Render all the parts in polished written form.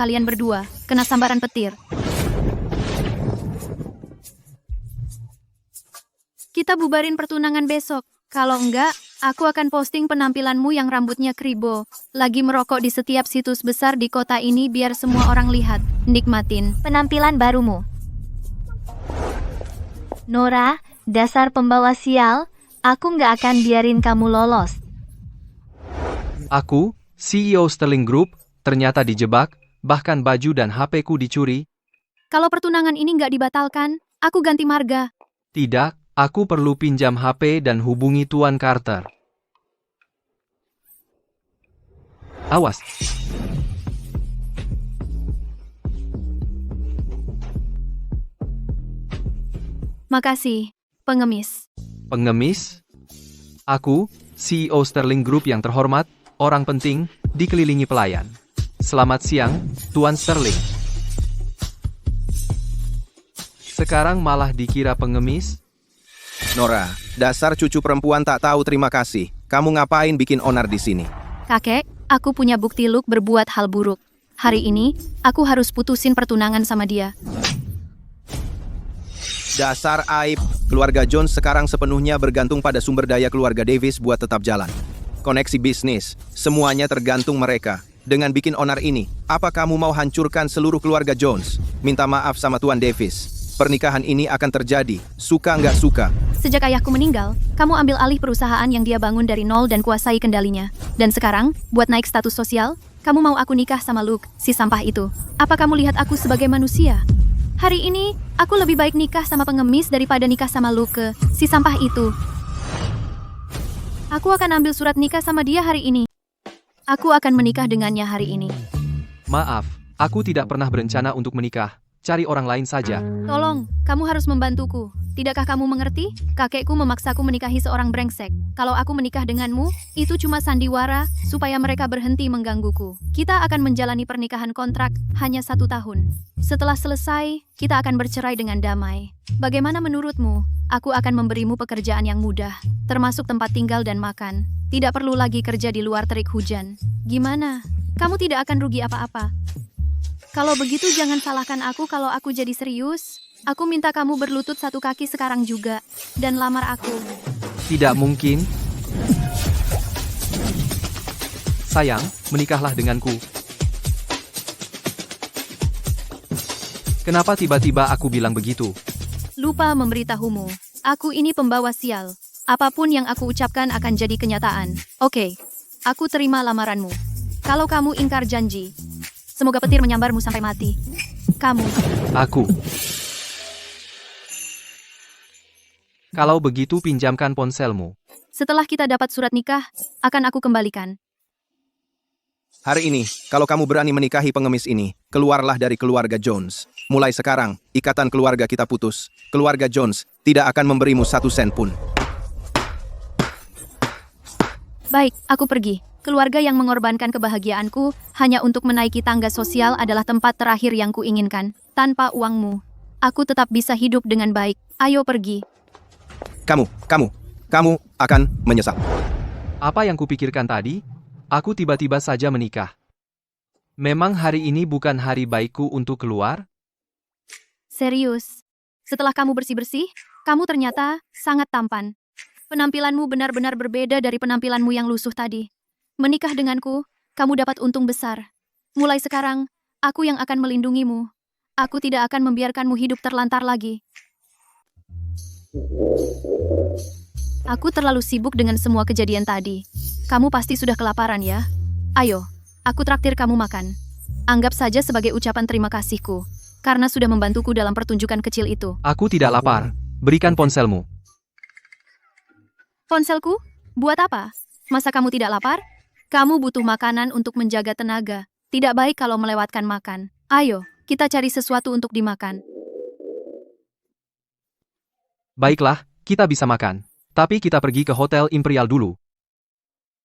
kalian berdua kena sambaran petir. Kita bubarin pertunangan besok. Kalau enggak, aku akan posting penampilanmu yang rambutnya kribo. Lagi merokok di setiap situs besar di kota ini biar semua orang lihat. Nikmatin penampilan barumu. Nora, dasar pembawa sial, aku nggak akan biarin kamu lolos. Aku, CEO Sterling Group, ternyata dijebak, bahkan baju dan HP-ku dicuri. Kalau pertunangan ini nggak dibatalkan, aku ganti marga. Tidak, aku perlu pinjam HP dan hubungi Tuan Carter. Awas. Makasih, pengemis. Pengemis? Aku, CEO Sterling Group yang terhormat, orang penting, dikelilingi pelayan. Selamat siang, Tuan Sterling. Sekarang malah dikira pengemis? Nora, dasar cucu perempuan tak tahu terima kasih. Kamu ngapain bikin onar di sini? Kakek, aku punya bukti Luke berbuat hal buruk. Hari ini, aku harus putusin pertunangan sama dia. Dasar aib, keluarga Jones sekarang sepenuhnya bergantung pada sumber daya keluarga Davis buat tetap jalan. Koneksi bisnis, semuanya tergantung mereka. Dengan bikin onar ini, apa kamu mau hancurkan seluruh keluarga Jones? Minta maaf sama Tuan Davis. Pernikahan ini akan terjadi, suka nggak suka. Sejak ayahku meninggal, kamu ambil alih perusahaan yang dia bangun dari nol dan kuasai kendalinya. Dan sekarang, buat naik status sosial, kamu mau aku nikah sama Luke, si sampah itu. Apa kamu lihat aku sebagai manusia? Hari ini, aku lebih baik nikah sama pengemis daripada nikah sama Luke, si sampah itu. Aku akan ambil surat nikah sama dia hari ini. Aku akan menikah dengannya hari ini. Maaf, aku tidak pernah berencana untuk menikah. Cari orang lain saja. Tolong, kamu harus membantuku. Tidakkah kamu mengerti? Kakekku memaksaku menikahi seorang brengsek. Kalau aku menikah denganmu, itu cuma sandiwara supaya mereka berhenti menggangguku. Kita akan menjalani pernikahan kontrak hanya 1 tahun. Setelah selesai, kita akan bercerai dengan damai. Bagaimana menurutmu? Aku akan memberimu pekerjaan yang mudah, termasuk tempat tinggal dan makan. Tidak perlu lagi kerja di luar terik hujan. Gimana? Kamu tidak akan rugi apa-apa. Kalau begitu jangan salahkan aku kalau aku jadi serius. Aku minta kamu berlutut 1 kaki sekarang juga. Dan lamar aku. Tidak mungkin. Sayang, menikahlah denganku. Kenapa tiba-tiba aku bilang begitu? Lupa memberitahumu. Aku ini pembawa sial. Apapun yang aku ucapkan akan jadi kenyataan. Oke, aku terima lamaranmu. Kalau kamu ingkar janji, semoga petir menyambarmu sampai mati. Kamu. Aku. Kalau begitu pinjamkan ponselmu. Setelah kita dapat surat nikah, akan aku kembalikan. Hari ini, kalau kamu berani menikahi pengemis ini, keluarlah dari keluarga Jones. Mulai sekarang, ikatan keluarga kita putus. Keluarga Jones tidak akan memberimu 1 sen pun. Baik, aku pergi. Keluarga yang mengorbankan kebahagiaanku hanya untuk menaiki tangga sosial adalah tempat terakhir yang kuinginkan. Tanpa uangmu, aku tetap bisa hidup dengan baik. Ayo pergi. Kamu akan menyesal. Apa yang kupikirkan tadi? Aku tiba-tiba saja menikah. Memang hari ini bukan hari baikku untuk keluar? Serius. Setelah kamu bersih-bersih, kamu ternyata sangat tampan. Penampilanmu benar-benar berbeda dari penampilanmu yang lusuh tadi. Menikah denganku, kamu dapat untung besar. Mulai sekarang, aku yang akan melindungimu. Aku tidak akan membiarkanmu hidup terlantar lagi. Aku terlalu sibuk dengan semua kejadian tadi. Kamu pasti sudah kelaparan ya? Ayo, aku traktir kamu makan. Anggap saja sebagai ucapan terima kasihku, karena sudah membantuku dalam pertunjukan kecil itu. Aku tidak lapar. Berikan ponselmu. Ponselku? Buat apa? Masa kamu tidak lapar? Kamu butuh makanan untuk menjaga tenaga. Tidak baik kalau melewatkan makan. Ayo, kita cari sesuatu untuk dimakan. Baiklah, kita bisa makan. Tapi kita pergi ke Hotel Imperial dulu.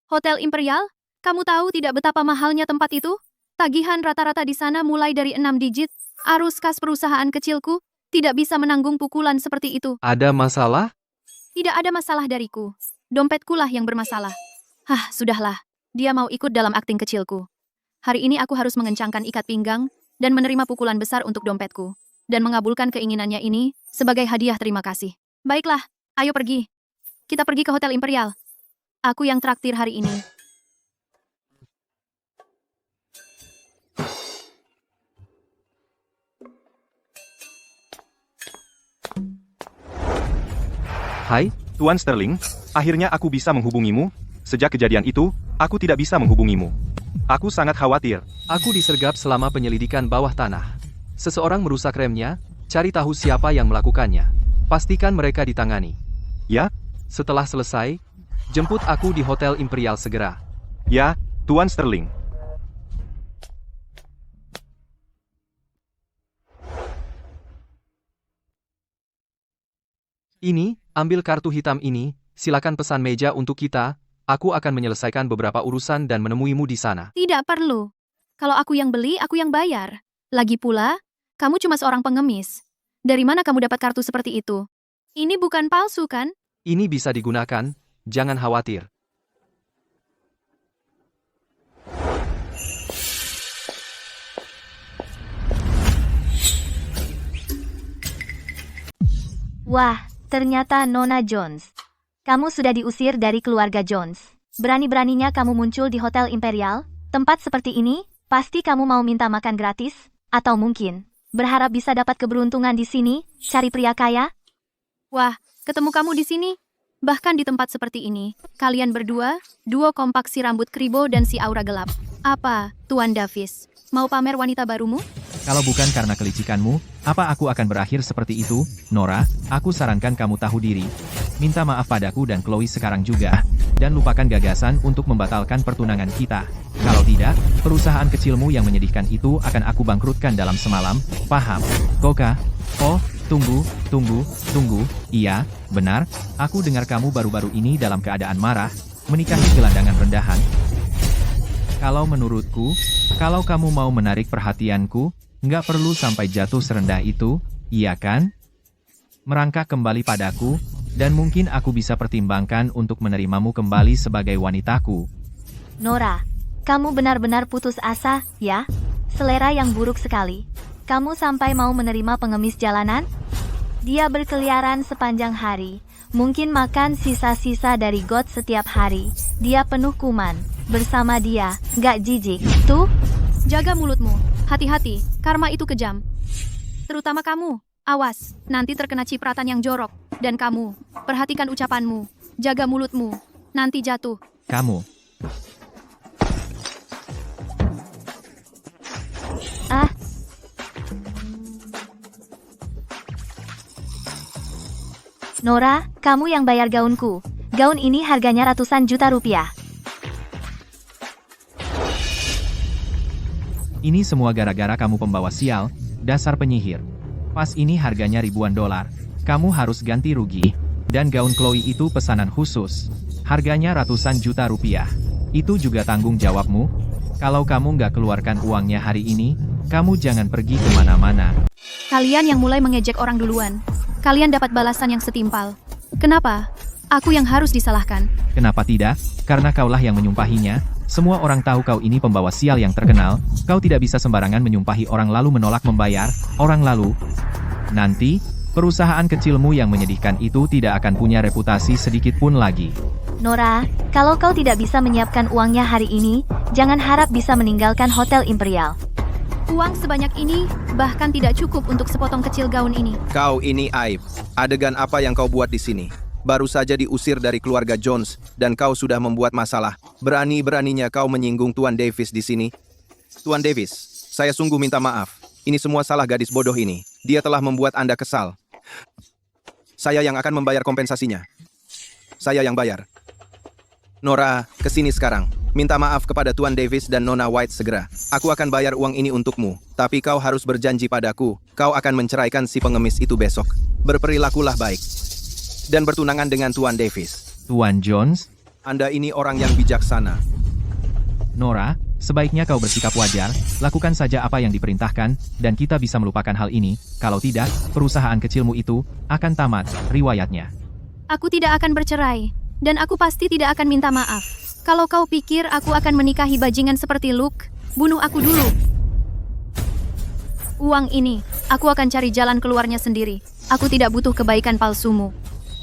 Hotel Imperial? Kamu tahu tidak betapa mahalnya tempat itu? Tagihan rata-rata di sana mulai dari 6 digit. Arus kas perusahaan kecilku tidak bisa menanggung pukulan seperti itu. Ada masalah? Tidak ada masalah dariku. Dompetkulah yang bermasalah. Hah, sudahlah. Dia mau ikut dalam akting kecilku. Hari ini aku harus mengencangkan ikat pinggang dan menerima pukulan besar untuk dompetku. Dan mengabulkan keinginannya ini sebagai hadiah terima kasih. Baiklah, ayo pergi. Kita pergi ke Hotel Imperial. Aku yang traktir hari ini. Hai, Tuan Sterling. Akhirnya aku bisa menghubungimu. Sejak kejadian itu, aku tidak bisa menghubungimu. Aku sangat khawatir. Aku disergap selama penyelidikan bawah tanah. Seseorang merusak remnya, cari tahu siapa yang melakukannya. Pastikan mereka ditangani. Ya? Setelah selesai, jemput aku di Hotel Imperial segera. Ya, Tuan Sterling. Ini, ambil kartu hitam ini, silakan pesan meja untuk kita. Aku akan menyelesaikan beberapa urusan dan menemuimu di sana. Tidak perlu. Kalau aku yang beli, aku yang bayar. Lagi pula, kamu cuma seorang pengemis. Dari mana kamu dapat kartu seperti itu? Ini bukan palsu, kan? Ini bisa digunakan, jangan khawatir. Wah, ternyata Nona Jones. Kamu sudah diusir dari keluarga Jones. Berani-beraninya kamu muncul di Hotel Imperial? Tempat seperti ini, pasti kamu mau minta makan gratis? Atau mungkin, berharap bisa dapat keberuntungan di sini, cari pria kaya? Wah, ketemu kamu di sini. Bahkan di tempat seperti ini, kalian berdua, duo kompak si rambut kribo dan si aura gelap. Apa, Tuan Davis? Mau pamer wanita barumu? Kalau bukan karena kelicikanmu, apa aku akan berakhir seperti itu? Nora, aku sarankan kamu tahu diri. Minta maaf padaku dan Chloe sekarang juga. Dan lupakan gagasan untuk membatalkan pertunangan kita. Kalau tidak, perusahaan kecilmu yang menyedihkan itu akan aku bangkrutkan dalam semalam, paham? Koka? Oh, tunggu. Iya, benar, aku dengar kamu baru-baru ini dalam keadaan marah, menikahi gelandangan rendahan. Kalau menurutku, kalau kamu mau menarik perhatianku, nggak perlu sampai jatuh serendah itu, iya kan? Merangkak kembali padaku, dan mungkin aku bisa pertimbangkan untuk menerimamu kembali sebagai wanitaku. Nora, kamu benar-benar putus asa, ya? Selera yang buruk sekali. Kamu sampai mau menerima pengemis jalanan? Dia berkeliaran sepanjang hari, mungkin makan sisa-sisa dari got setiap hari. Dia penuh kuman. Bersama dia, nggak jijik, tuh? Jaga mulutmu. Hati-hati, karma itu kejam. Terutama kamu. Awas, nanti terkena cipratan yang jorok. Dan kamu, perhatikan ucapanmu. Jaga mulutmu. Nanti jatuh. Kamu. Ah, Nora, kamu yang bayar gaunku. Gaun ini harganya ratusan juta rupiah. Ini semua gara-gara kamu pembawa sial, dasar penyihir. Pas ini harganya ribuan dolar. Kamu harus ganti rugi. Dan gaun Chloe itu pesanan khusus. Harganya ratusan juta rupiah. Itu juga tanggung jawabmu. Kalau kamu nggak keluarkan uangnya hari ini, kamu jangan pergi kemana-mana. Kalian yang mulai mengejek orang duluan. Kalian dapat balasan yang setimpal. Kenapa? Aku yang harus disalahkan. Kenapa tidak? Karena kaulah yang menyumpahinya. Semua orang tahu kau ini pembawa sial yang terkenal. Kau tidak bisa sembarangan menyumpahi orang lalu menolak membayar. Orang lalu. Nanti, perusahaan kecilmu yang menyedihkan itu tidak akan punya reputasi sedikit pun lagi. Nora, kalau kau tidak bisa menyiapkan uangnya hari ini, jangan harap bisa meninggalkan Hotel Imperial. Uang sebanyak ini bahkan tidak cukup untuk sepotong kecil gaun ini. Kau ini aib. Adegan apa yang kau buat di sini? Baru saja diusir dari keluarga Jones, dan kau sudah membuat masalah. Berani-beraninya kau menyinggung Tuan Davis di sini. Tuan Davis, saya sungguh minta maaf. Ini semua salah gadis bodoh ini. Dia telah membuat Anda kesal. Saya yang akan membayar kompensasinya. Saya yang bayar. Nora, kesini sekarang. Minta maaf kepada Tuan Davis dan Nona White segera. Aku akan bayar uang ini untukmu. Tapi kau harus berjanji padaku. Kau akan menceraikan si pengemis itu besok. Berperilakulah baik. Dan bertunangan dengan Tuan Davis. Tuan Jones? Anda ini orang yang bijaksana. Nora, sebaiknya kau bersikap wajar, lakukan saja apa yang diperintahkan, dan kita bisa melupakan hal ini. Kalau tidak, perusahaan kecilmu itu akan tamat riwayatnya. Aku tidak akan bercerai. Dan aku pasti tidak akan minta maaf. Kalau kau pikir aku akan menikahi bajingan seperti Luke, Bunuh aku dulu. Uang ini, aku akan cari jalan keluarnya sendiri. Aku tidak butuh kebaikan palsumu.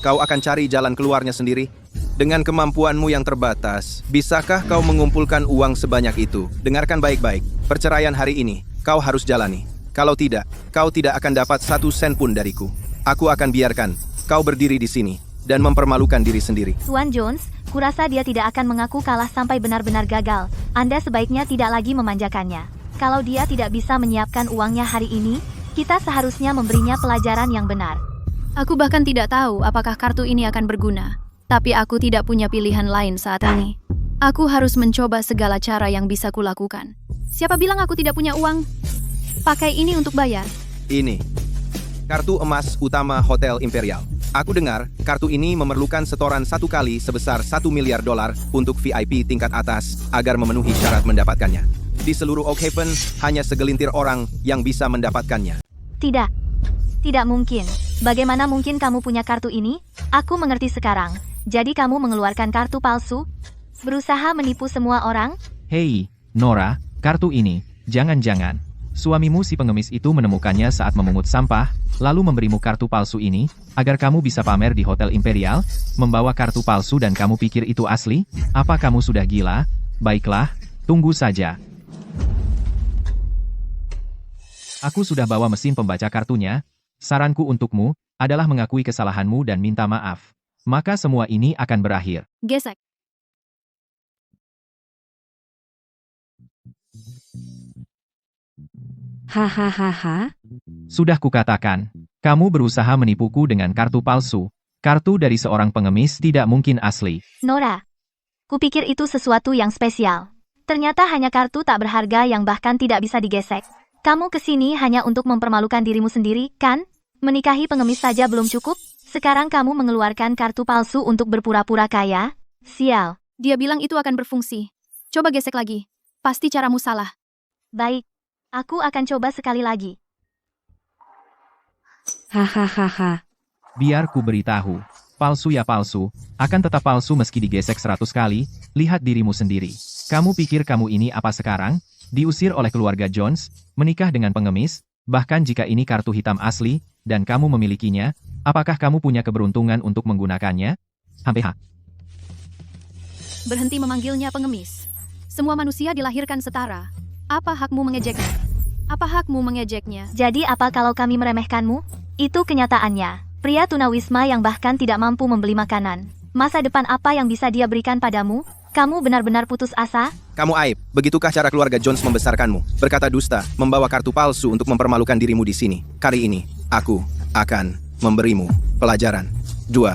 Kau akan cari jalan keluarnya sendiri? Dengan kemampuanmu yang terbatas, bisakah kau mengumpulkan uang sebanyak itu? Dengarkan baik-baik, perceraian hari ini, kau harus jalani. Kalau tidak, kau tidak akan dapat 1 sen pun dariku. Aku akan biarkan kau berdiri di sini dan mempermalukan diri sendiri. Tuan Jones, kurasa dia tidak akan mengaku kalah sampai benar-benar gagal. Anda sebaiknya tidak lagi memanjakannya. Kalau dia tidak bisa menyiapkan uangnya hari ini, kita seharusnya memberinya pelajaran yang benar. Aku bahkan tidak tahu apakah kartu ini akan berguna. Tapi aku tidak punya pilihan lain saat ini. Aku harus mencoba segala cara yang bisa kulakukan. Siapa bilang aku tidak punya uang? Pakai ini untuk bayar. Ini, kartu emas utama Hotel Imperial. Aku dengar, kartu ini memerlukan setoran 1 kali sebesar $1 miliar untuk VIP tingkat atas agar memenuhi syarat mendapatkannya. Di seluruh Oakhaven, hanya segelintir orang yang bisa mendapatkannya. Tidak. Tidak mungkin. Bagaimana mungkin kamu punya kartu ini? Aku mengerti sekarang. Jadi kamu mengeluarkan kartu palsu? Berusaha menipu semua orang? Hei, Nora, kartu ini, jangan-jangan. Suamimu si pengemis itu menemukannya saat memungut sampah, lalu memberimu kartu palsu ini, agar kamu bisa pamer di Hotel Imperial, membawa kartu palsu dan kamu pikir itu asli? Apa kamu sudah gila? Baiklah, tunggu saja. Aku sudah bawa mesin pembaca kartunya. Saranku untukmu adalah mengakui kesalahanmu dan minta maaf. Maka semua ini akan berakhir. Gesek. Hahaha. Sudah kukatakan, kamu berusaha menipuku dengan kartu palsu. Kartu dari seorang pengemis tidak mungkin asli. Nora, kupikir itu sesuatu yang spesial. Ternyata hanya kartu tak berharga yang bahkan tidak bisa digesek. Kamu kesini hanya untuk mempermalukan dirimu sendiri, kan? Menikahi pengemis saja belum cukup? Sekarang kamu mengeluarkan kartu palsu untuk berpura-pura kaya? Sial. Dia bilang itu akan berfungsi. Coba gesek lagi. Pasti caramu salah. Baik. Aku akan coba sekali lagi. Hahaha. Biar ku beritahu. Palsu ya palsu, akan tetap palsu meski digesek 100 kali. Lihat dirimu sendiri. Kamu pikir kamu ini apa sekarang? Diusir oleh keluarga Jones, menikah dengan pengemis, bahkan jika ini kartu hitam asli, dan kamu memilikinya, apakah kamu punya keberuntungan untuk menggunakannya? HPH. Berhenti memanggilnya pengemis. Semua manusia dilahirkan setara. Apa hakmu mengejeknya? Apa hakmu mengejeknya? Jadi apa kalau kami meremehkanmu? Itu kenyataannya. Pria tunawisma yang bahkan tidak mampu membeli makanan. Masa depan apa yang bisa dia berikan padamu? Kamu benar-benar putus asa? Kamu aib, begitukah cara keluarga Jones membesarkanmu? Berkata dusta, membawa kartu palsu untuk mempermalukan dirimu di sini. Kali ini, aku akan memberimu pelajaran. 2.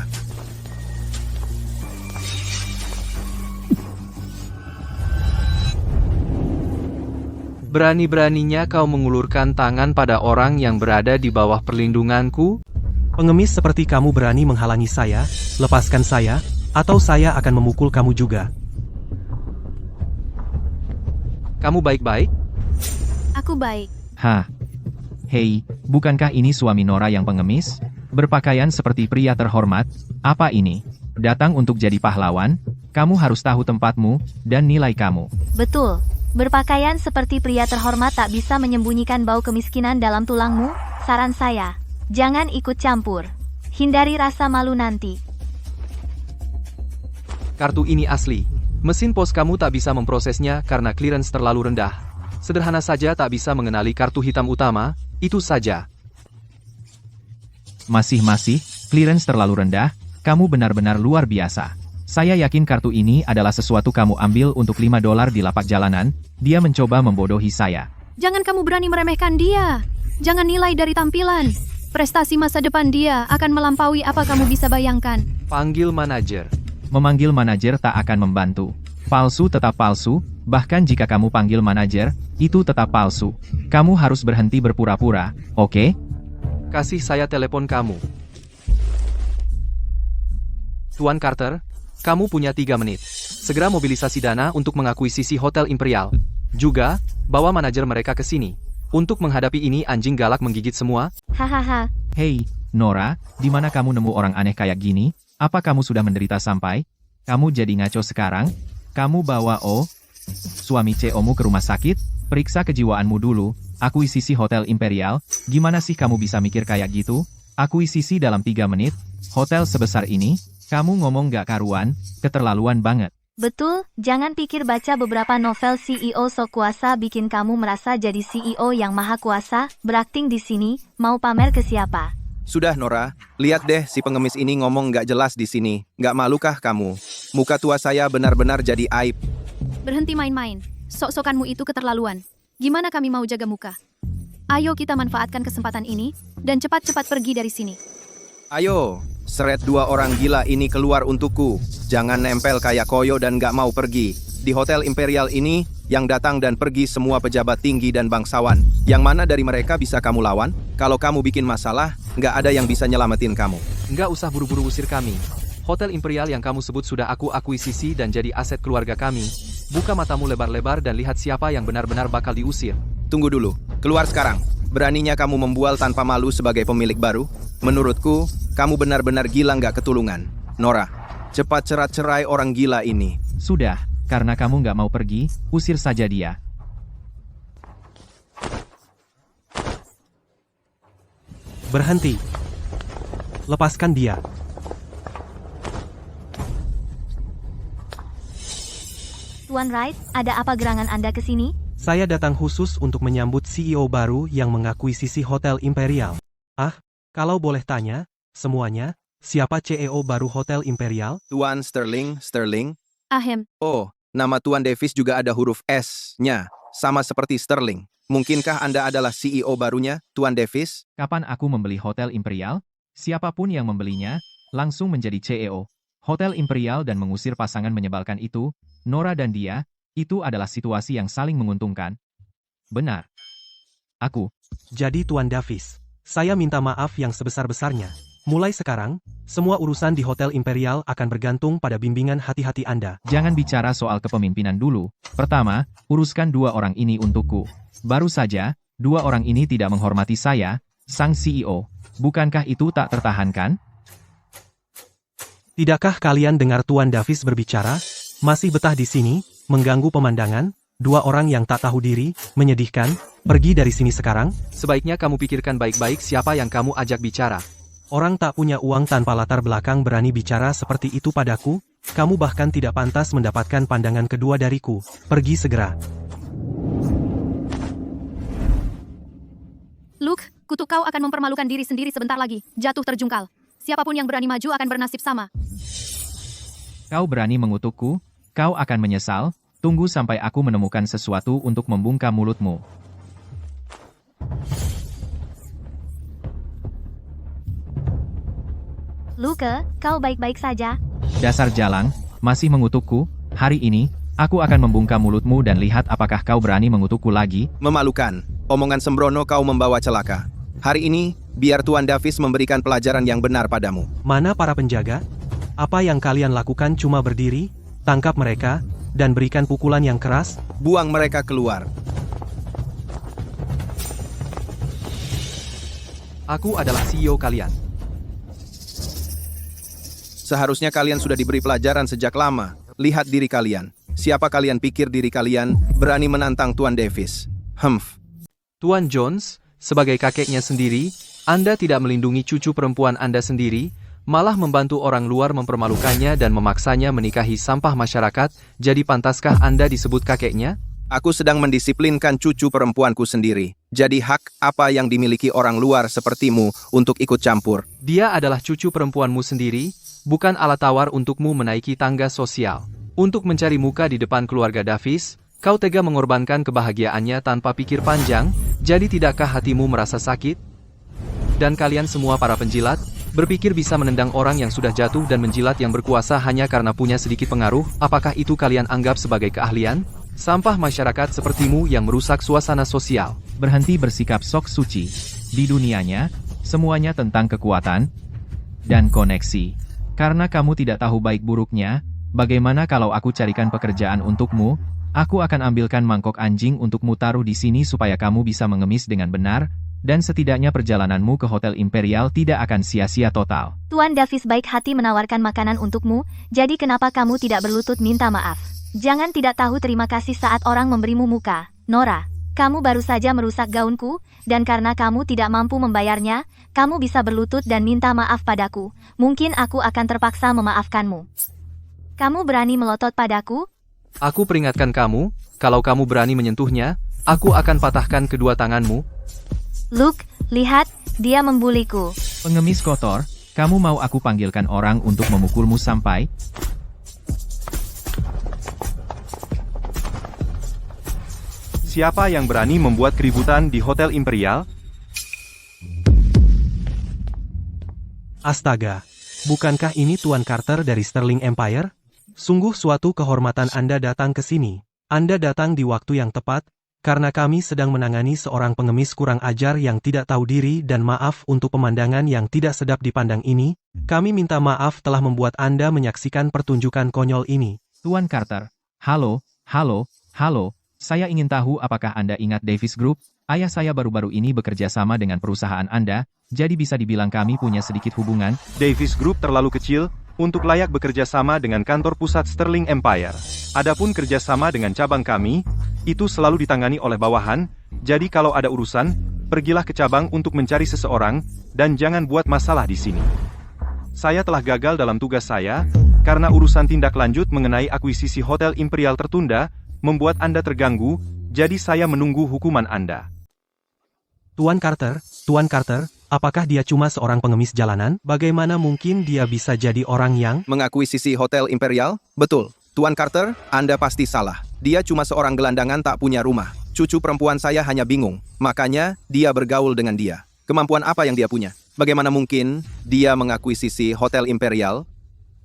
Berani-beraninya kau mengulurkan tangan pada orang yang berada di bawah perlindunganku? Pengemis seperti kamu berani menghalangi saya, lepaskan saya, atau saya akan memukul kamu juga. Kamu baik-baik? Aku baik. Hah? Hei, bukankah ini suami Nora yang pengemis? Berpakaian seperti pria terhormat? Apa ini? Datang untuk jadi pahlawan? Kamu harus tahu tempatmu dan nilai kamu. Betul. Berpakaian seperti pria terhormat tak bisa menyembunyikan bau kemiskinan dalam tulangmu. Saran saya, jangan ikut campur. Hindari rasa malu nanti. Kartu ini asli. Mesin pos kamu tak bisa memprosesnya karena clearance terlalu rendah. Sederhana saja tak bisa mengenali kartu hitam utama, itu saja. Masih, clearance terlalu rendah, kamu benar-benar luar biasa. Saya yakin kartu ini adalah sesuatu kamu ambil untuk $5 di lapak jalanan, dia mencoba membodohi saya. Jangan kamu berani meremehkan dia. Jangan nilai dari tampilan. Prestasi masa depan dia akan melampaui apa kamu bisa bayangkan. Panggil manajer. Memanggil manajer tak akan membantu. Palsu tetap palsu, bahkan jika kamu panggil manajer, itu tetap palsu. Kamu harus berhenti berpura-pura, oke? Kasih saya telepon kamu. Tuan Carter, kamu punya 3 menit. Segera mobilisasi dana untuk mengakuisisi Hotel Imperial. Juga, bawa manajer mereka ke sini. Untuk menghadapi ini anjing galak menggigit semua. Hahaha. Hei, Nora, di mana kamu nemu orang aneh kayak gini? Apa kamu sudah menderita sampai? Kamu jadi ngaco sekarang? Kamu bawa Suami CEO-mu ke rumah sakit? Periksa kejiwaanmu dulu. Akuisisi Hotel Imperial? Gimana sih kamu bisa mikir kayak gitu? Akuisisi dalam 3 menit? Hotel sebesar ini? Kamu ngomong gak karuan, keterlaluan banget. Betul, jangan pikir baca beberapa novel CEO sok kuasa bikin kamu merasa jadi CEO yang maha kuasa, berakting di sini, mau pamer ke siapa? Sudah Nora, lihat deh si pengemis ini ngomong nggak jelas di sini. Nggak malukah kamu? Muka tua saya benar-benar jadi aib. Berhenti main-main. Sok-sokanmu itu keterlaluan. Gimana kami mau jaga muka? Ayo kita manfaatkan kesempatan ini, dan cepat-cepat pergi dari sini. Ayo, seret 2 orang gila ini keluar untukku. Jangan nempel kayak koyo dan nggak mau pergi. Di Hotel Imperial ini, yang datang dan pergi semua pejabat tinggi dan bangsawan. Yang mana dari mereka bisa kamu lawan? Kalau kamu bikin masalah, nggak ada yang bisa nyelamatin kamu. Nggak usah buru-buru usir kami. Hotel Imperial yang kamu sebut sudah aku akuisisi dan jadi aset keluarga kami. Buka matamu lebar-lebar dan lihat siapa yang benar-benar bakal diusir. Tunggu dulu, keluar sekarang. Beraninya kamu membual tanpa malu sebagai pemilik baru? Menurutku, kamu benar-benar gila nggak ketulungan. Nora, cepat cerai orang gila ini. Sudah, karena kamu nggak mau pergi, usir saja dia. Berhenti. Lepaskan dia. Tuan Wright, ada apa gerangan Anda ke sini? Saya datang khusus untuk menyambut CEO baru yang mengakuisisi Hotel Imperial. Kalau boleh tanya, semuanya, siapa CEO baru Hotel Imperial? Tuan Sterling. Ahem, Oh, nama Tuan Davis juga ada huruf S-nya, sama seperti Sterling. Mungkinkah Anda adalah CEO barunya, Tuan Davis? Kapan aku membeli Hotel Imperial? Siapapun yang membelinya, langsung menjadi CEO. Hotel Imperial dan mengusir pasangan menyebalkan itu, Nora dan dia, itu adalah situasi yang saling menguntungkan. Benar. Aku. Jadi Tuan Davis, saya minta maaf yang sebesar-besarnya. Mulai sekarang, semua urusan di Hotel Imperial akan bergantung pada bimbingan hati-hati Anda. Jangan bicara soal kepemimpinan dulu. Pertama, uruskan 2 orang ini untukku. Baru saja, 2 orang ini tidak menghormati saya, sang CEO. Bukankah itu tak tertahankan? Tidakkah kalian dengar Tuan Davis berbicara? Masih betah di sini, mengganggu pemandangan? 2 orang yang tak tahu diri, menyedihkan, pergi dari sini sekarang? Sebaiknya kamu pikirkan baik-baik siapa yang kamu ajak bicara. Orang tak punya uang tanpa latar belakang berani bicara seperti itu padaku? Kamu bahkan tidak pantas mendapatkan pandangan kedua dariku. Pergi segera. Luke, kutuk kau akan mempermalukan diri sendiri sebentar lagi. Jatuh terjungkal. Siapapun yang berani maju akan bernasib sama. Kau berani mengutukku? Kau akan menyesal. Tunggu sampai aku menemukan sesuatu untuk membungkam mulutmu. Luke, kau baik-baik saja? Dasar jalang, masih mengutukku? Hari ini, aku akan membungkam mulutmu dan lihat apakah kau berani mengutukku lagi. Memalukan. Omongan sembrono kau membawa celaka. Hari ini, biar Tuan Davis memberikan pelajaran yang benar padamu. Mana para penjaga? Apa yang kalian lakukan cuma berdiri, tangkap mereka, dan berikan pukulan yang keras? Buang mereka keluar. Aku adalah CEO kalian. Seharusnya kalian sudah diberi pelajaran sejak lama. Lihat diri kalian. Siapa kalian pikir diri kalian berani menantang Tuan Davis? Tuan Jones, sebagai kakeknya sendiri, Anda tidak melindungi cucu perempuan Anda sendiri, malah membantu orang luar mempermalukannya dan memaksanya menikahi sampah masyarakat, jadi pantaskah Anda disebut kakeknya? Aku sedang mendisiplinkan cucu perempuanku sendiri. Jadi hak apa yang dimiliki orang luar sepertimu untuk ikut campur? Dia adalah cucu perempuanmu sendiri, bukan alat tawar untukmu menaiki tangga sosial. Untuk mencari muka di depan keluarga Davis, kau tega mengorbankan kebahagiaannya tanpa pikir panjang, jadi tidakkah hatimu merasa sakit? Dan kalian semua para penjilat, berpikir bisa menendang orang yang sudah jatuh dan menjilat yang berkuasa hanya karena punya sedikit pengaruh, apakah itu kalian anggap sebagai keahlian? Sampah masyarakat sepertimu yang merusak suasana sosial. Berhenti bersikap sok suci. Di dunianya, semuanya tentang kekuatan dan koneksi. Karena kamu tidak tahu baik buruknya, bagaimana kalau aku carikan pekerjaan untukmu? Aku akan ambilkan mangkok anjing untukmu taruh di sini supaya kamu bisa mengemis dengan benar, dan setidaknya perjalananmu ke Hotel Imperial tidak akan sia-sia total. Tuan Davis baik hati menawarkan makanan untukmu, jadi kenapa kamu tidak berlutut minta maaf? Jangan tidak tahu terima kasih saat orang memberimu muka. Nora, kamu baru saja merusak gaunku, dan karena kamu tidak mampu membayarnya, kamu bisa berlutut dan minta maaf padaku. Mungkin aku akan terpaksa memaafkanmu. Kamu berani melotot padaku? Aku peringatkan kamu, kalau kamu berani menyentuhnya, aku akan patahkan kedua tanganmu. Luke, lihat, dia membuliku. Pengemis kotor, kamu mau aku panggilkan orang untuk memukulmu sampai? Siapa yang berani membuat keributan di Hotel Imperial? Astaga, bukankah ini Tuan Carter dari Sterling Empire? Sungguh suatu kehormatan Anda datang ke sini. Anda datang di waktu yang tepat, karena kami sedang menangani seorang pengemis kurang ajar yang tidak tahu diri dan maaf untuk pemandangan yang tidak sedap dipandang ini. Kami minta maaf telah membuat Anda menyaksikan pertunjukan konyol ini. Tuan Carter, halo. Saya ingin tahu apakah Anda ingat Davis Group? Ayah saya baru-baru ini bekerja sama dengan perusahaan Anda, jadi bisa dibilang kami punya sedikit hubungan. Davis Group terlalu kecil untuk layak bekerja sama dengan kantor pusat Sterling Empire. Adapun kerjasama dengan cabang kami, itu selalu ditangani oleh bawahan, jadi kalau ada urusan, pergilah ke cabang untuk mencari seseorang, dan jangan buat masalah di sini. Saya telah gagal dalam tugas saya, karena urusan tindak lanjut mengenai akuisisi Hotel Imperial tertunda, membuat Anda terganggu, jadi saya menunggu hukuman Anda. Tuan Carter, apakah dia cuma seorang pengemis jalanan? Bagaimana mungkin dia bisa jadi orang yang... Mengakuisisi Hotel Imperial? Betul. Tuan Carter, Anda pasti salah. Dia cuma seorang gelandangan tak punya rumah. Cucu perempuan saya hanya bingung. Makanya, dia bergaul dengan dia. Kemampuan apa yang dia punya? Bagaimana mungkin dia mengakuisisi Hotel Imperial?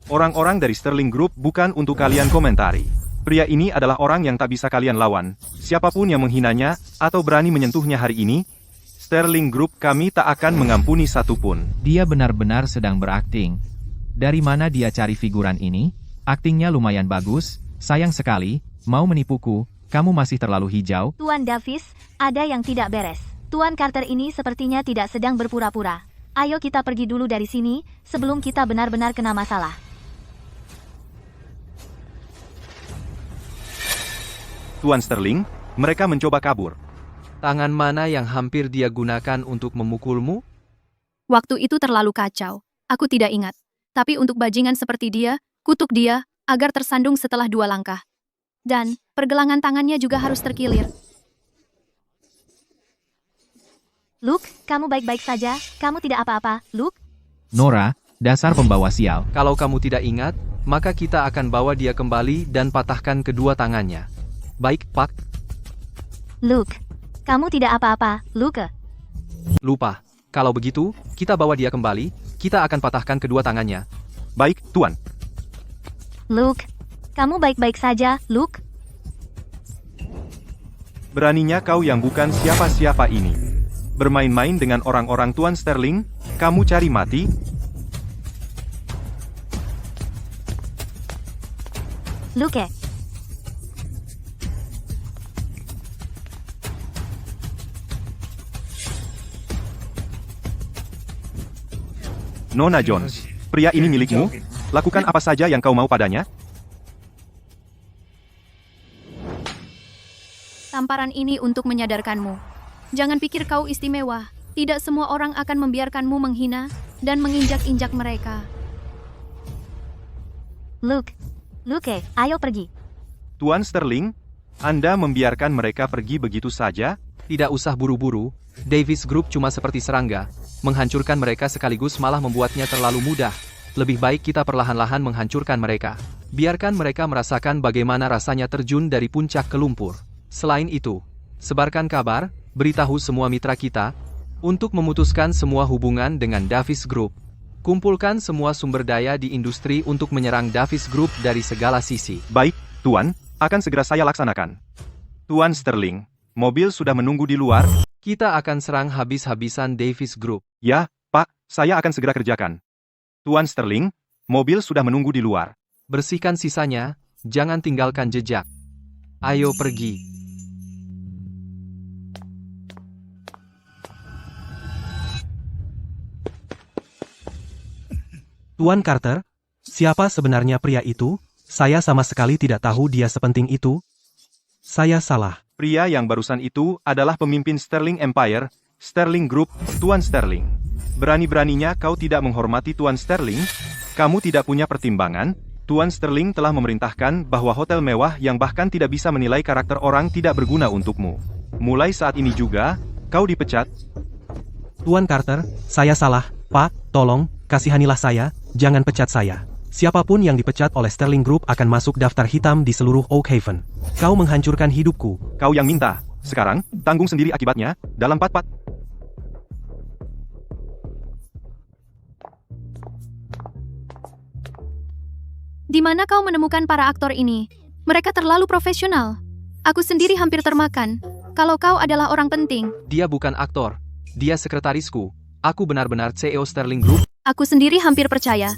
Orang-orang dari Sterling Group bukan untuk kalian komentari. Pria ini adalah orang yang tak bisa kalian lawan. Siapapun yang menghinanya, atau berani menyentuhnya hari ini, Sterling Group kami tak akan mengampuni satupun. Dia benar-benar sedang berakting. Dari mana dia cari figuran ini? Aktingnya lumayan bagus, sayang sekali, mau menipuku, kamu masih terlalu hijau. Tuan Davis, ada yang tidak beres. Tuan Carter ini sepertinya tidak sedang berpura-pura. Ayo kita pergi dulu dari sini, sebelum kita benar-benar kena masalah. Tuan Sterling, mereka mencoba kabur. Tangan mana yang hampir dia gunakan untuk memukulmu? Waktu itu terlalu kacau. Aku tidak ingat. Tapi untuk bajingan seperti dia, kutuk dia, agar tersandung setelah 2 langkah. Dan, pergelangan tangannya juga harus terkilir. Luke, kamu baik-baik saja, kamu tidak apa-apa, Luke? Nora, dasar pembawa sial. Kalau kamu tidak ingat, maka kita akan bawa dia kembali dan patahkan kedua tangannya. Baik, Pak. Luke, kamu tidak apa-apa, Luke. Lupa. Kalau begitu, kita bawa dia kembali, kita akan patahkan kedua tangannya. Baik, Tuan. Luke, kamu baik-baik saja, Luke? Beraninya kau yang bukan siapa-siapa ini. Bermain-main dengan orang-orang Tuan Sterling, kamu cari mati? Luke, Nona Jones, pria ini milikmu? Lakukan apa saja yang kau mau padanya? Tamparan ini untuk menyadarkanmu. Jangan pikir kau istimewa. Tidak semua orang akan membiarkanmu menghina dan menginjak-injak mereka. Luke, ayo pergi. Tuan Sterling, Anda membiarkan mereka pergi begitu saja? Tidak usah buru-buru, Davis Group cuma seperti serangga. Menghancurkan mereka sekaligus malah membuatnya terlalu mudah. Lebih baik kita perlahan-lahan menghancurkan mereka. Biarkan mereka merasakan bagaimana rasanya terjun dari puncak ke lumpur. Selain itu, sebarkan kabar, beritahu semua mitra kita, untuk memutuskan semua hubungan dengan Davis Group. Kumpulkan semua sumber daya di industri untuk menyerang Davis Group dari segala sisi. Baik, Tuan, akan segera saya laksanakan. Tuan Sterling, mobil sudah menunggu di luar. Kita akan serang habis-habisan Davis Group. Ya, Pak, saya akan segera kerjakan. Tuan Sterling, mobil sudah menunggu di luar. Bersihkan sisanya, jangan tinggalkan jejak. Ayo pergi. Tuan Carter, siapa sebenarnya pria itu? Saya sama sekali tidak tahu dia sepenting itu. Saya salah. Pria yang barusan itu adalah pemimpin Sterling Empire, Sterling Group, Tuan Sterling. Berani-beraninya kau tidak menghormati Tuan Sterling? Kamu tidak punya pertimbangan? Tuan Sterling telah memerintahkan bahwa hotel mewah yang bahkan tidak bisa menilai karakter orang tidak berguna untukmu. Mulai saat ini juga, kau dipecat. Tuan Carter, saya salah. Pak, tolong, kasihanilah saya, jangan pecat saya. Siapapun yang dipecat oleh Sterling Group akan masuk daftar hitam di seluruh Oakhaven. Kau menghancurkan hidupku. Kau yang minta. Sekarang, tanggung sendiri akibatnya, dalam 4-4. Di mana kau menemukan para aktor ini? Mereka terlalu profesional. Aku sendiri hampir termakan. Kalau kau adalah orang penting, Dia bukan aktor. Dia sekretarisku. Aku benar-benar CEO Sterling Group. aku sendiri hampir percaya.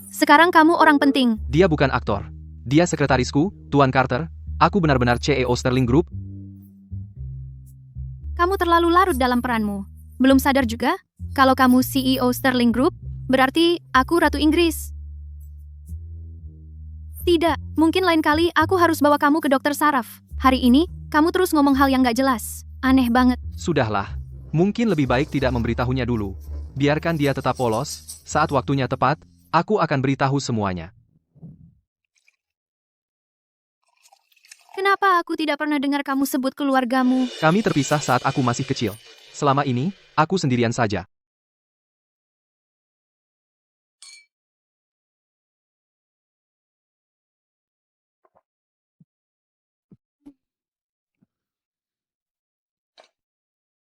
Sekarang kamu orang penting. Dia bukan aktor. Dia sekretarisku, Tuan Carter. Aku benar-benar CEO Sterling Group. Kamu terlalu larut dalam peranmu. Belum sadar juga? Kalau kamu CEO Sterling Group, berarti aku Ratu Inggris. Tidak, mungkin lain kali aku harus bawa kamu ke dokter saraf. Hari ini, kamu terus ngomong hal yang gak jelas. Aneh banget. Sudahlah. Mungkin lebih baik tidak memberitahunya dulu. Biarkan dia tetap polos. Saat waktunya tepat, aku akan beritahu semuanya. Kenapa aku tidak pernah dengar kamu sebut keluargamu? Kami terpisah saat aku masih kecil. Selama ini, aku sendirian saja.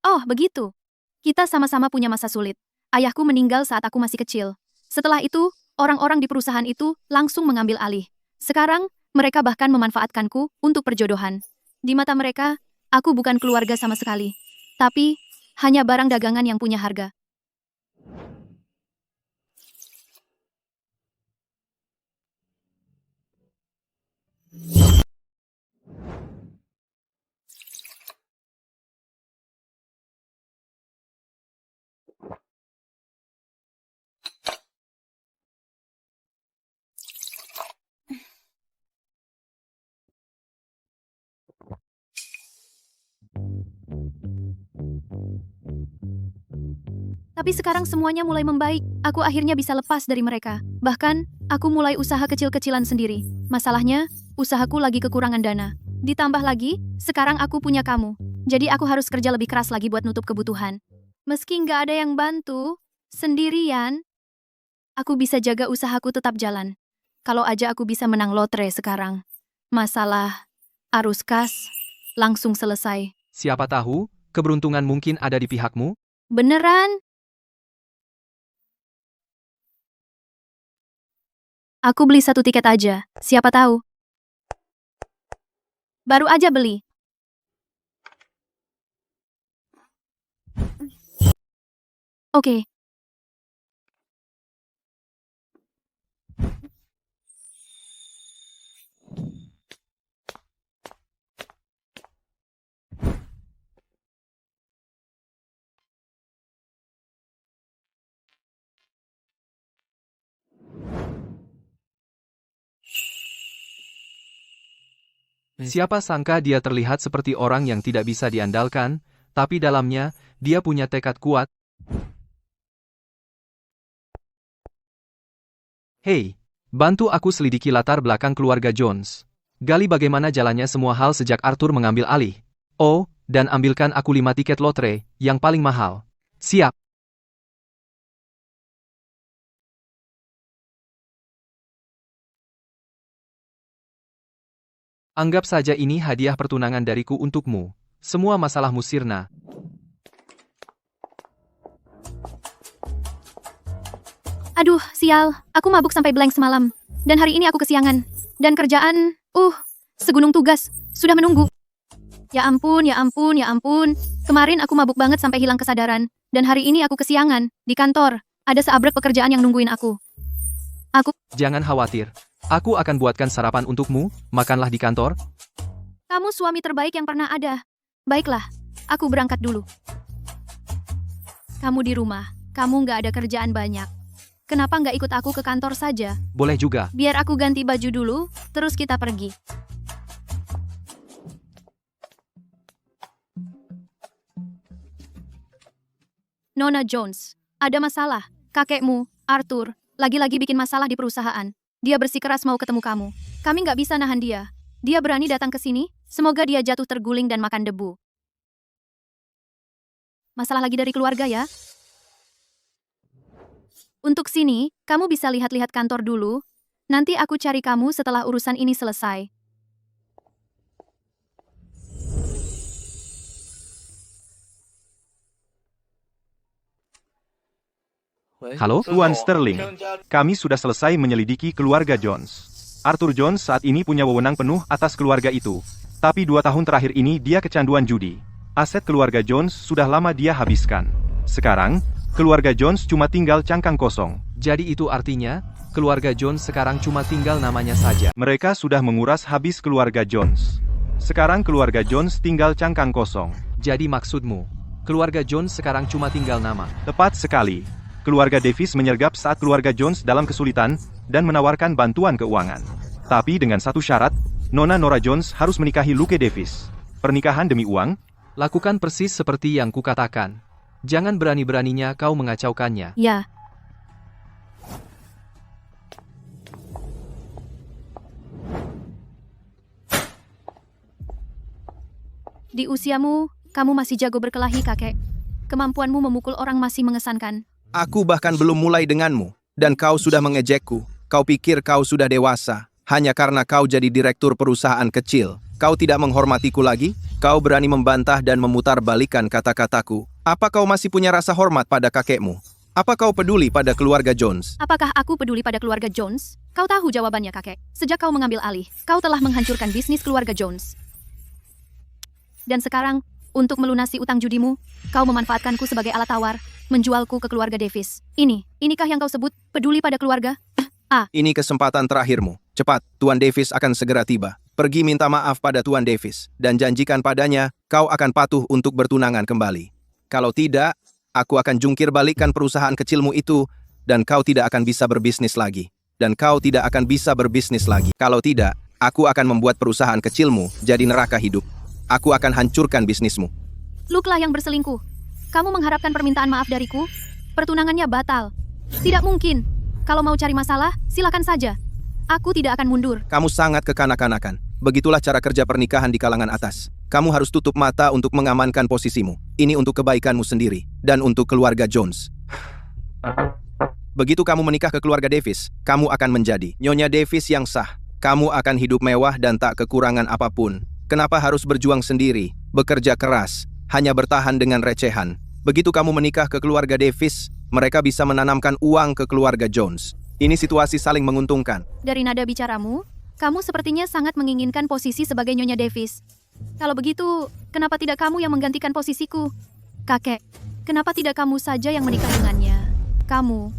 Oh, begitu. Kita sama-sama punya masa sulit. Ayahku meninggal saat aku masih kecil. Setelah itu, orang-orang di perusahaan itu langsung mengambil alih. Sekarang, mereka bahkan memanfaatkanku untuk perjodohan. Di mata mereka, aku bukan keluarga sama sekali. Tapi, hanya barang dagangan yang punya harga. Tapi sekarang semuanya mulai membaik. Aku akhirnya bisa lepas dari mereka. Bahkan, aku mulai usaha kecil-kecilan sendiri. Masalahnya, usahaku lagi kekurangan dana. Ditambah lagi, sekarang aku punya kamu. Jadi aku harus kerja lebih keras lagi buat nutup kebutuhan. Meski nggak ada yang bantu, sendirian, aku bisa jaga usahaku tetap jalan. Kalau aja aku bisa menang lotre sekarang. Masalah arus kas langsung selesai. Siapa tahu, keberuntungan mungkin ada di pihakmu? Beneran? Aku beli 1 tiket aja, siapa tahu. Baru aja beli. Oke. Siapa sangka dia terlihat seperti orang yang tidak bisa diandalkan, tapi dalamnya, dia punya tekad kuat. Hei, bantu aku selidiki latar belakang keluarga Jones. Gali bagaimana jalannya semua hal sejak Arthur mengambil alih. Oh, dan ambilkan aku 5 tiket lotre, yang paling mahal. Siap. Anggap saja ini hadiah pertunangan dariku untukmu. Semua masalahmu sirna. Aduh, sial. Aku mabuk sampai blank semalam. Dan hari ini aku kesiangan. Dan kerjaan, segunung tugas. Sudah menunggu. Ya ampun, ya ampun, ya ampun. Kemarin aku mabuk banget sampai hilang kesadaran. Dan hari ini aku kesiangan. Di kantor, ada seabrek pekerjaan yang nungguin aku. Jangan khawatir. Aku akan buatkan sarapan untukmu, makanlah di kantor. Kamu suami terbaik yang pernah ada. Baiklah, aku berangkat dulu. Kamu di rumah, kamu nggak ada kerjaan banyak. Kenapa nggak ikut aku ke kantor saja? Boleh juga. Biar aku ganti baju dulu, Terus kita pergi. Nona Jones, ada masalah. Kakekmu, Arthur, lagi-lagi bikin masalah di perusahaan. Dia bersikeras mau ketemu kamu. Kami nggak bisa nahan dia. Dia berani datang ke sini, semoga dia jatuh terguling dan makan debu. Masalah lagi dari keluarga ya? Untuk sini, kamu bisa lihat-lihat kantor dulu. Nanti aku cari kamu setelah urusan ini selesai. Halo? Tuan Sterling, kami sudah selesai menyelidiki keluarga Jones. Arthur Jones saat ini punya wewenang penuh atas keluarga itu. Tapi 2 tahun terakhir ini dia kecanduan judi. Aset keluarga Jones sudah lama dia habiskan. Sekarang, keluarga Jones cuma tinggal cangkang kosong. Jadi itu artinya, keluarga Jones sekarang cuma tinggal namanya saja. Mereka sudah menguras habis keluarga Jones. Sekarang keluarga Jones tinggal cangkang kosong. Jadi maksudmu, keluarga Jones sekarang cuma tinggal nama. Tepat sekali. Keluarga Davis menyergap saat keluarga Jones dalam kesulitan dan menawarkan bantuan keuangan. Tapi dengan satu syarat, Nona Nora Jones harus menikahi Luke Davis. Pernikahan demi uang? Lakukan persis seperti yang kukatakan. Jangan berani-beraninya kau mengacaukannya. Ya. Di usiamu, kamu masih jago berkelahi, kakek. Kemampuanmu memukul orang masih mengesankan. Aku bahkan belum mulai denganmu, dan kau sudah mengejekku. Kau pikir kau sudah dewasa, hanya karena kau jadi direktur perusahaan kecil. Kau tidak menghormatiku lagi? Kau berani membantah dan memutarbalikkan kata-kataku. Apa kau masih punya rasa hormat pada kakekmu? Apa kau peduli pada keluarga Jones? Apakah aku peduli pada keluarga Jones? Kau tahu jawabannya, kakek. Sejak kau mengambil alih, kau telah menghancurkan bisnis keluarga Jones. Dan sekarang, untuk melunasi utang judimu, kau memanfaatkanku sebagai alat tawar, menjualku ke keluarga Davis. Inikah yang kau sebut peduli pada keluarga? Ini kesempatan terakhirmu. Cepat, Tuan Davis akan segera tiba. Pergi minta maaf pada Tuan Davis, dan janjikan padanya, kau akan patuh untuk bertunangan kembali. Kalau tidak, aku akan jungkir balikkan perusahaan kecilmu itu, dan kau tidak akan bisa berbisnis lagi. Kalau tidak, aku akan membuat perusahaan kecilmu jadi neraka hidup. Aku akan hancurkan bisnismu. Luke lah yang berselingkuh. Kamu mengharapkan permintaan maaf dariku? Pertunangannya batal. Tidak mungkin. Kalau mau cari masalah, silakan saja. Aku tidak akan mundur. Kamu sangat kekanak-kanakan. Begitulah cara kerja pernikahan di kalangan atas. Kamu harus tutup mata untuk mengamankan posisimu. Ini untuk kebaikanmu sendiri, dan untuk keluarga Jones. Begitu kamu menikah ke keluarga Davis, kamu akan menjadi Nyonya Davis yang sah. Kamu akan hidup mewah dan tak kekurangan apapun. Kenapa harus berjuang sendiri, bekerja keras, hanya bertahan dengan recehan? Begitu kamu menikah ke keluarga Davis, mereka bisa menanamkan uang ke keluarga Jones. Ini situasi saling menguntungkan. Dari nada bicaramu, kamu sepertinya sangat menginginkan posisi sebagai Nyonya Davis. Kalau begitu, kenapa tidak kamu yang menggantikan posisiku? Kakek, kenapa tidak kamu saja yang menikah dengannya? Kamu.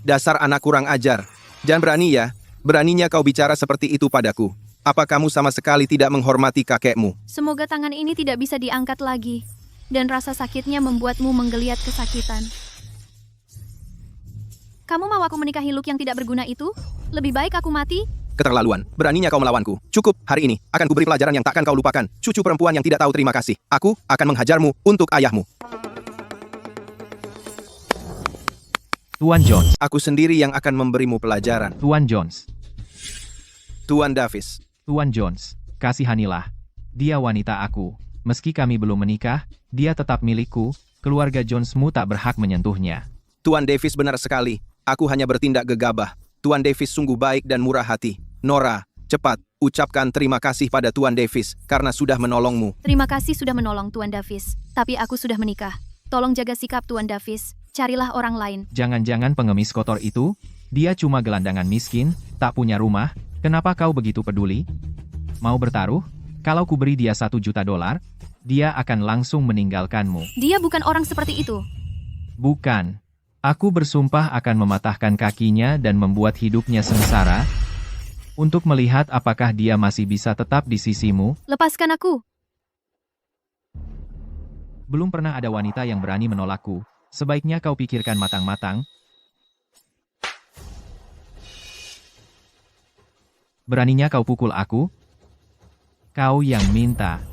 Dasar anak kurang ajar. Jangan berani ya. Beraninya kau bicara seperti itu padaku. Apa kamu sama sekali tidak menghormati kakekmu? Semoga tangan ini tidak bisa diangkat lagi. Dan rasa sakitnya membuatmu menggeliat kesakitan. Kamu mau aku menikahi Luke yang tidak berguna itu? Lebih baik aku mati? Keterlaluan. Beraninya kau melawanku. Cukup, hari ini akan kuberi pelajaran yang takkan kau lupakan. Cucu perempuan yang tidak tahu terima kasih. Aku akan menghajarmu untuk ayahmu. Tuan Jones. Aku sendiri yang akan memberimu pelajaran. Tuan Jones. Tuan Davis. Tuan Jones. Kasihanilah. Dia wanita aku. Meski kami belum menikah, dia tetap milikku. Keluarga Jonesmu tak berhak menyentuhnya. Tuan Davis benar sekali. Aku hanya bertindak gegabah. Tuan Davis sungguh baik dan murah hati. Nora, cepat, ucapkan terima kasih pada Tuan Davis karena sudah menolongmu. Terima kasih sudah menolong Tuan Davis. Tapi aku sudah menikah. Tolong jaga sikap Tuan Davis. Carilah orang lain. Jangan-jangan pengemis kotor itu? Dia cuma gelandangan miskin, tak punya rumah. Kenapa kau begitu peduli? Mau bertaruh? Kalau ku beri dia $1 juta, dia akan langsung meninggalkanmu. Dia bukan orang seperti itu. Bukan. Aku bersumpah akan mematahkan kakinya dan membuat hidupnya sengsara, untuk melihat apakah dia masih bisa tetap di sisimu. Lepaskan aku. Belum pernah ada wanita yang berani menolakku. Sebaiknya kau pikirkan matang-matang. Beraninya kau pukul aku? Kau yang minta.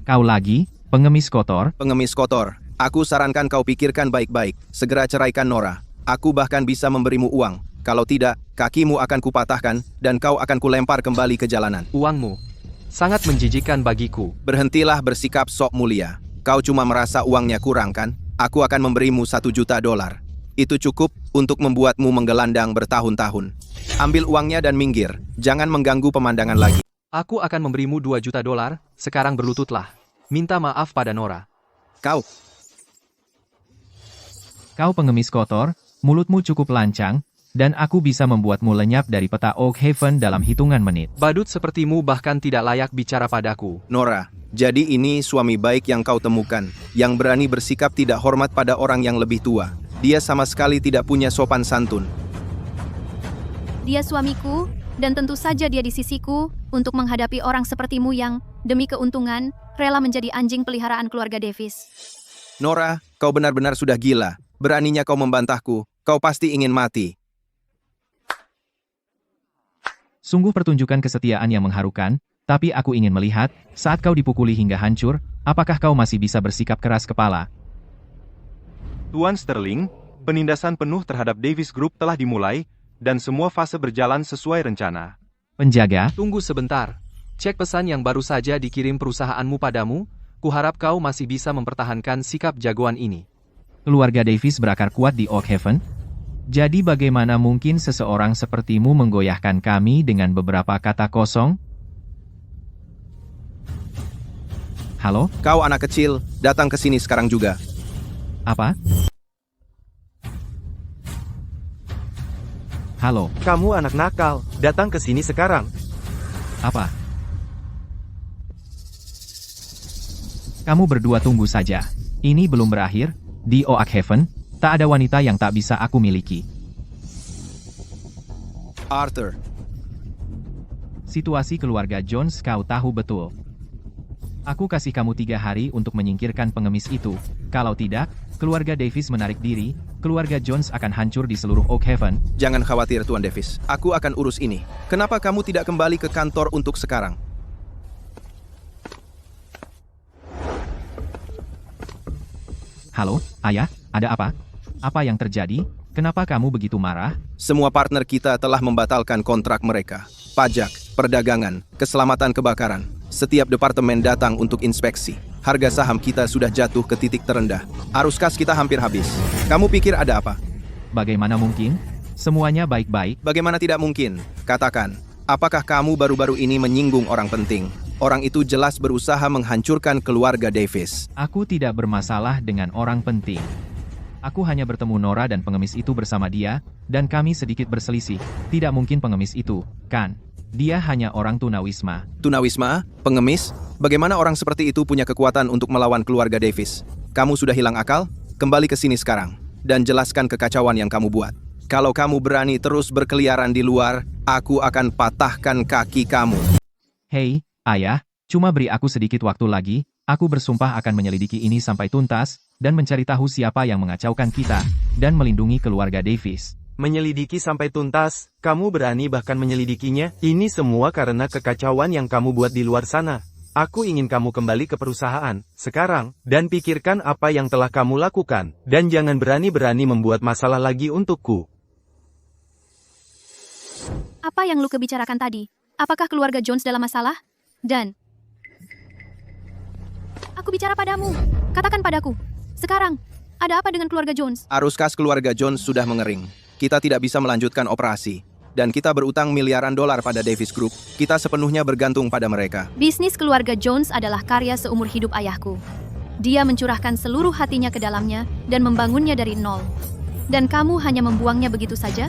Kau lagi, pengemis kotor? Pengemis kotor, aku sarankan kau pikirkan baik-baik. Segera ceraikan Nora. Aku bahkan bisa memberimu uang. Kalau tidak, kakimu akan kupatahkan, dan kau akan kulempar kembali ke jalanan. Uangmu sangat menjijikkan bagiku. Berhentilah bersikap sok mulia. Kau cuma merasa uangnya kurang kan? Aku akan memberimu $1 juta. Itu cukup untuk membuatmu menggelandang bertahun-tahun. Ambil uangnya dan minggir. Jangan mengganggu pemandangan lagi. Aku akan memberimu $2 juta. Sekarang berlututlah. Minta maaf pada Nora. Kau, Kau pengemis kotor, mulutmu cukup lancang, dan aku bisa membuatmu lenyap dari peta Oak Haven dalam hitungan menit. Badut sepertimu bahkan tidak layak bicara padaku. Nora, jadi ini suami baik yang kau temukan, yang berani bersikap tidak hormat pada orang yang lebih tua. Dia sama sekali tidak punya sopan santun. Dia suamiku, dan tentu saja dia di sisiku untuk menghadapi orang sepertimu yang, demi keuntungan, rela menjadi anjing peliharaan keluarga Davis. Nora, kau benar-benar sudah gila. Beraninya kau membantahku. Kau pasti ingin mati. Sungguh pertunjukan kesetiaan yang mengharukan, tapi aku ingin melihat, saat kau dipukuli hingga hancur, apakah kau masih bisa bersikap keras kepala? Tuan Sterling, penindasan penuh terhadap Davis Group telah dimulai, dan semua fase berjalan sesuai rencana. Penjaga, Tunggu sebentar. Cek pesan yang baru saja dikirim perusahaanmu padamu. Kuharap kau masih bisa mempertahankan sikap jagoan ini. keluarga Davis berakar kuat di Oak Haven? Jadi bagaimana mungkin seseorang sepertimu menggoyahkan kami dengan beberapa kata kosong? Halo? Kau anak kecil, datang ke sini sekarang juga. Apa? Halo? Kamu anak nakal, datang ke sini sekarang. Apa? Kamu berdua tunggu saja. Ini belum berakhir. Di Oak Haven, tak ada wanita yang tak bisa aku miliki. Arthur, Situasi keluarga Jones kau tahu betul. Aku kasih kamu 3 hari untuk menyingkirkan pengemis itu. Kalau tidak, keluarga Davis menarik diri, keluarga Jones akan hancur di seluruh Oak Haven. jangan khawatir Tuan Davis. Aku akan urus ini. Kenapa kamu tidak kembali ke kantor untuk sekarang? Halo, ayah, ada apa? Apa yang terjadi? Kenapa kamu begitu marah? Semua partner kita telah membatalkan kontrak mereka. Pajak, perdagangan, keselamatan kebakaran. Setiap departemen datang untuk inspeksi. Harga saham kita sudah jatuh ke titik terendah. Arus kas kita hampir habis. Kamu pikir ada apa? Bagaimana mungkin? Semuanya baik-baik. Bagaimana tidak mungkin? Katakan, apakah kamu baru-baru ini menyinggung orang penting? Orang itu jelas berusaha menghancurkan keluarga Davis. Aku tidak bermasalah dengan orang penting. Aku hanya bertemu Nora dan pengemis itu bersama dia, dan kami sedikit berselisih. Tidak mungkin pengemis itu, kan? Dia hanya orang tunawisma. Tunawisma, pengemis, bagaimana orang seperti itu punya kekuatan untuk melawan keluarga Davis? Kamu sudah hilang akal? Kembali ke sini sekarang, dan jelaskan kekacauan yang kamu buat. Kalau kamu berani terus berkeliaran di luar, aku akan patahkan kaki kamu. Hei, ayah, cuma beri aku sedikit waktu lagi, aku bersumpah akan menyelidiki ini sampai tuntas, dan mencari tahu siapa yang mengacaukan kita, dan melindungi keluarga Davis. Menyelidiki sampai tuntas, kamu berani bahkan menyelidikinya? Ini semua karena kekacauan yang kamu buat di luar sana. Aku ingin kamu kembali ke perusahaan, sekarang, dan pikirkan apa yang telah kamu lakukan, dan jangan berani-berani membuat masalah lagi untukku. Apa yang Luke bicarakan tadi? Apakah keluarga Jones dalam masalah? Dan aku bicara padamu. Katakan padaku. Sekarang, ada apa dengan keluarga Jones? Arus kas keluarga Jones sudah mengering. Kita tidak bisa melanjutkan operasi. Dan kita berutang miliaran dolar pada Davis Group. Kita sepenuhnya bergantung pada mereka. Bisnis keluarga Jones adalah karya seumur hidup ayahku. Dia mencurahkan seluruh hatinya ke dalamnya dan membangunnya dari nol. Dan kamu hanya membuangnya begitu saja?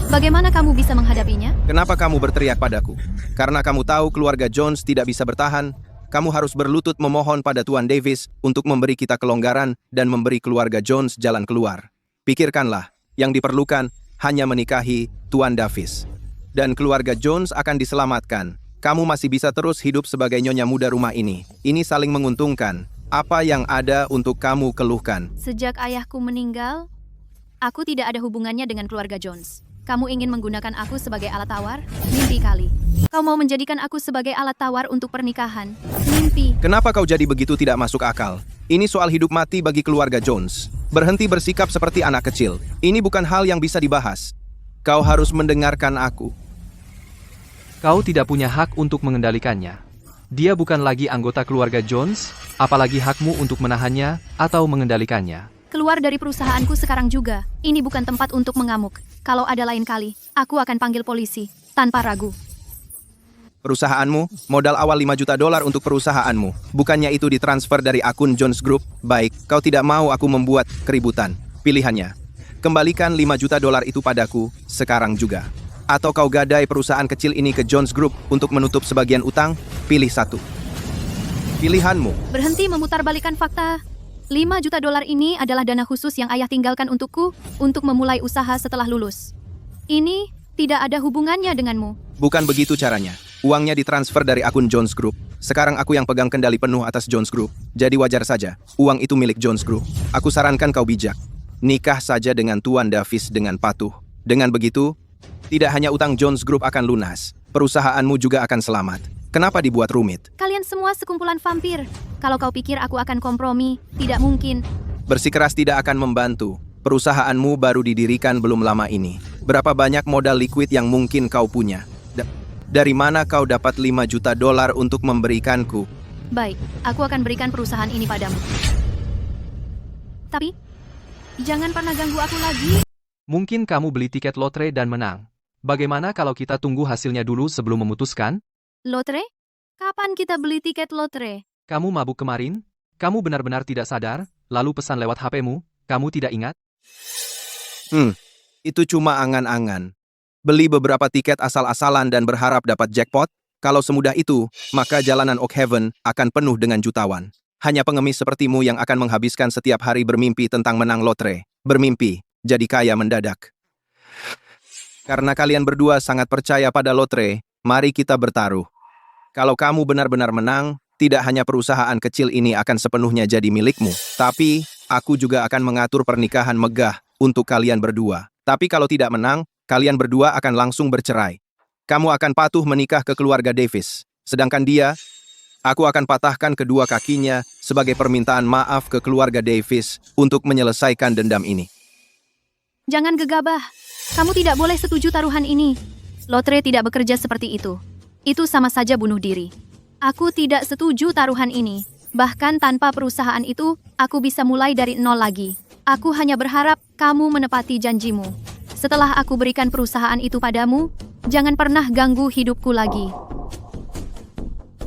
Bagaimana kamu bisa menghadapinya? Kenapa kamu berteriak padaku? Karena kamu tahu keluarga Jones tidak bisa bertahan. Kamu harus berlutut memohon pada Tuan Davis untuk memberi kita kelonggaran dan memberi keluarga Jones jalan keluar. Pikirkanlah, yang diperlukan hanya menikahi Tuan Davis. Dan keluarga Jones akan diselamatkan. Kamu masih bisa terus hidup sebagai nyonya muda rumah ini. Ini saling menguntungkan. Apa yang ada untuk kamu keluhkan? Sejak ayahku meninggal, aku tidak ada hubungannya dengan keluarga Jones. Kamu ingin menggunakan aku sebagai alat tawar? Mimpi kali. Kau mau menjadikan aku sebagai alat tawar untuk pernikahan? Mimpi. Kenapa kau jadi begitu tidak masuk akal? Ini soal hidup mati bagi keluarga Jones. Berhenti bersikap seperti anak kecil. Ini bukan hal yang bisa dibahas. Kau harus mendengarkan aku. Kau tidak punya hak untuk mengendalikannya. Dia bukan lagi anggota keluarga Jones, apalagi hakmu untuk menahannya atau mengendalikannya. Keluar dari perusahaanku sekarang juga. Ini bukan tempat untuk mengamuk. Kalau ada lain kali, aku akan panggil polisi, tanpa ragu. Perusahaanmu, modal awal $5 juta untuk perusahaanmu. Bukannya itu ditransfer dari akun Jones Group? Baik, kau tidak mau aku membuat keributan. Pilihannya, kembalikan $5 juta itu padaku, sekarang juga. Atau kau gadai perusahaan kecil ini ke Jones Group untuk menutup sebagian utang? Pilih satu. Pilihanmu. Berhenti memutarbalikkan fakta. $5 juta ini adalah dana khusus yang ayah tinggalkan untukku untuk memulai usaha setelah lulus. Ini tidak ada hubungannya denganmu. Bukan begitu caranya. Uangnya ditransfer dari akun Jones Group. Sekarang aku yang pegang kendali penuh atas Jones Group. Jadi wajar saja, uang itu milik Jones Group. Aku sarankan kau bijak. Nikah saja dengan Tuan Davis dengan patuh. Dengan begitu, tidak hanya utang Jones Group akan lunas, perusahaanmu juga akan selamat. Kenapa dibuat rumit? Kalian semua sekumpulan vampir. Kalau kau pikir aku akan kompromi, tidak mungkin. Bersikeras tidak akan membantu. Perusahaanmu baru didirikan belum lama ini. Berapa banyak modal liquid yang mungkin kau punya? Dari mana kau dapat $5 juta untuk memberikanku? Baik, aku akan berikan perusahaan ini padamu. Tapi, jangan pernah ganggu aku lagi. Mungkin kamu beli tiket lotre dan menang. Bagaimana kalau kita tunggu hasilnya dulu sebelum memutuskan? Lotre? Kapan kita beli tiket lotre? Kamu mabuk kemarin? Kamu benar-benar tidak sadar, lalu pesan lewat HP-mu? Kamu tidak ingat? Itu cuma angan-angan. Beli beberapa tiket asal-asalan dan berharap dapat jackpot? Kalau semudah itu, maka jalanan Oakhaven akan penuh dengan jutawan. Hanya pengemis sepertimu yang akan menghabiskan setiap hari bermimpi tentang menang lotre. Bermimpi, jadi kaya mendadak. Karena kalian berdua sangat percaya pada lotre, mari kita bertaruh. Kalau kamu benar-benar menang, tidak hanya perusahaan kecil ini akan sepenuhnya jadi milikmu, tapi aku juga akan mengatur pernikahan megah untuk kalian berdua. Tapi kalau tidak menang, kalian berdua akan langsung bercerai. Kamu akan patuh menikah ke keluarga Davis. Sedangkan dia, aku akan patahkan kedua kakinya sebagai permintaan maaf ke keluarga Davis untuk menyelesaikan dendam ini. Jangan gegabah. Kamu tidak boleh setuju taruhan ini. Lotre tidak bekerja seperti itu. Itu sama saja bunuh diri. Aku tidak setuju taruhan ini. Bahkan tanpa perusahaan itu, aku bisa mulai dari nol lagi. Aku hanya berharap kamu menepati janjimu. Setelah aku berikan perusahaan itu padamu, jangan pernah ganggu hidupku lagi.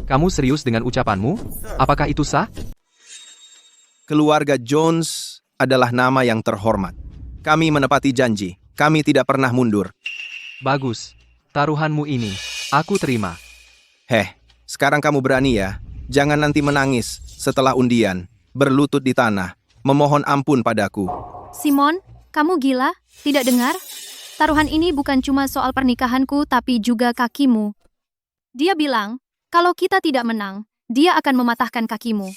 Kamu serius dengan ucapanmu? Apakah itu sah? Keluarga Jones adalah nama yang terhormat. Kami menepati janji. Kami tidak pernah mundur. Bagus. Taruhanmu ini, aku terima. Sekarang kamu berani ya? Jangan nanti menangis setelah undian, berlutut di tanah, memohon ampun padaku. Simon, kamu gila? Tidak dengar? Taruhan ini bukan cuma soal pernikahanku, tapi juga kakimu. Dia bilang, kalau kita tidak menang, dia akan mematahkan kakimu.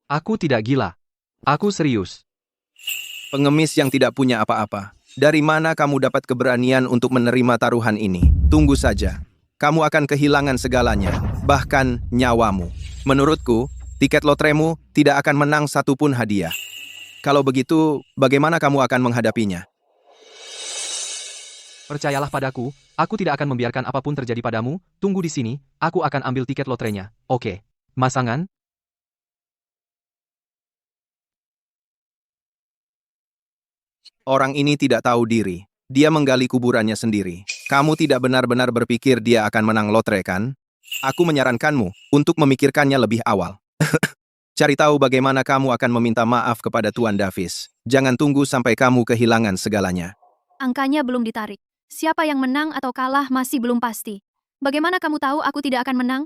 Aku tidak gila. Aku serius. Pengemis yang tidak punya apa-apa. Dari mana kamu dapat keberanian untuk menerima taruhan ini? Tunggu saja. Kamu akan kehilangan segalanya, bahkan nyawamu. Menurutku, tiket lotremu tidak akan menang satupun hadiah. Kalau begitu, bagaimana kamu akan menghadapinya? Percayalah padaku, aku tidak akan membiarkan apapun terjadi padamu. Tunggu di sini, aku akan ambil tiket lotrenya. Oke. Masangan? Orang ini tidak tahu diri. Dia menggali kuburannya sendiri. Kamu tidak benar-benar berpikir dia akan menang lotre, kan? Aku menyarankanmu untuk memikirkannya lebih awal. Cari tahu bagaimana kamu akan meminta maaf kepada Tuan Davis. Jangan tunggu sampai kamu kehilangan segalanya. Angkanya belum ditarik. Siapa yang menang atau kalah masih belum pasti. Bagaimana kamu tahu aku tidak akan menang?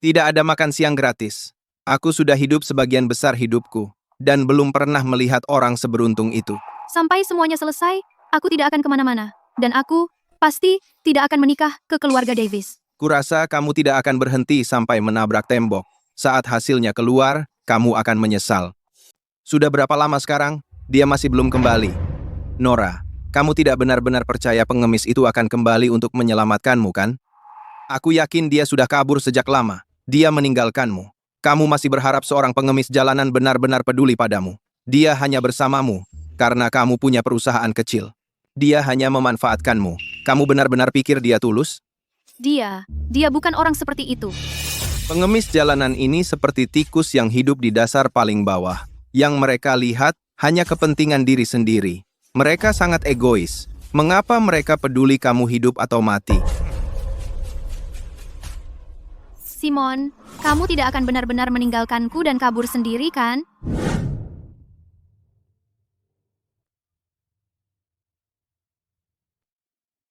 Tidak ada makan siang gratis. Aku sudah hidup sebagian besar hidupku, dan belum pernah melihat orang seberuntung itu. Sampai semuanya selesai, aku tidak akan kemana-mana. Dan aku pasti tidak akan menikah ke keluarga Davis. Kurasa kamu tidak akan berhenti sampai menabrak tembok. Saat hasilnya keluar, kamu akan menyesal. Sudah berapa lama sekarang? Dia masih belum kembali. Nora, kamu tidak benar-benar percaya pengemis itu akan kembali untuk menyelamatkanmu, kan? Aku yakin dia sudah kabur sejak lama. Dia meninggalkanmu. Kamu masih berharap seorang pengemis jalanan benar-benar peduli padamu. Dia hanya bersamamu karena kamu punya perusahaan kecil. Dia hanya memanfaatkanmu. Kamu benar-benar pikir dia tulus? Dia bukan orang seperti itu. Pengemis jalanan ini seperti tikus yang hidup di dasar paling bawah. Yang mereka lihat hanya kepentingan diri sendiri. Mereka sangat egois. Mengapa mereka peduli kamu hidup atau mati? Simon, kamu tidak akan benar-benar meninggalkanku dan kabur sendiri, kan?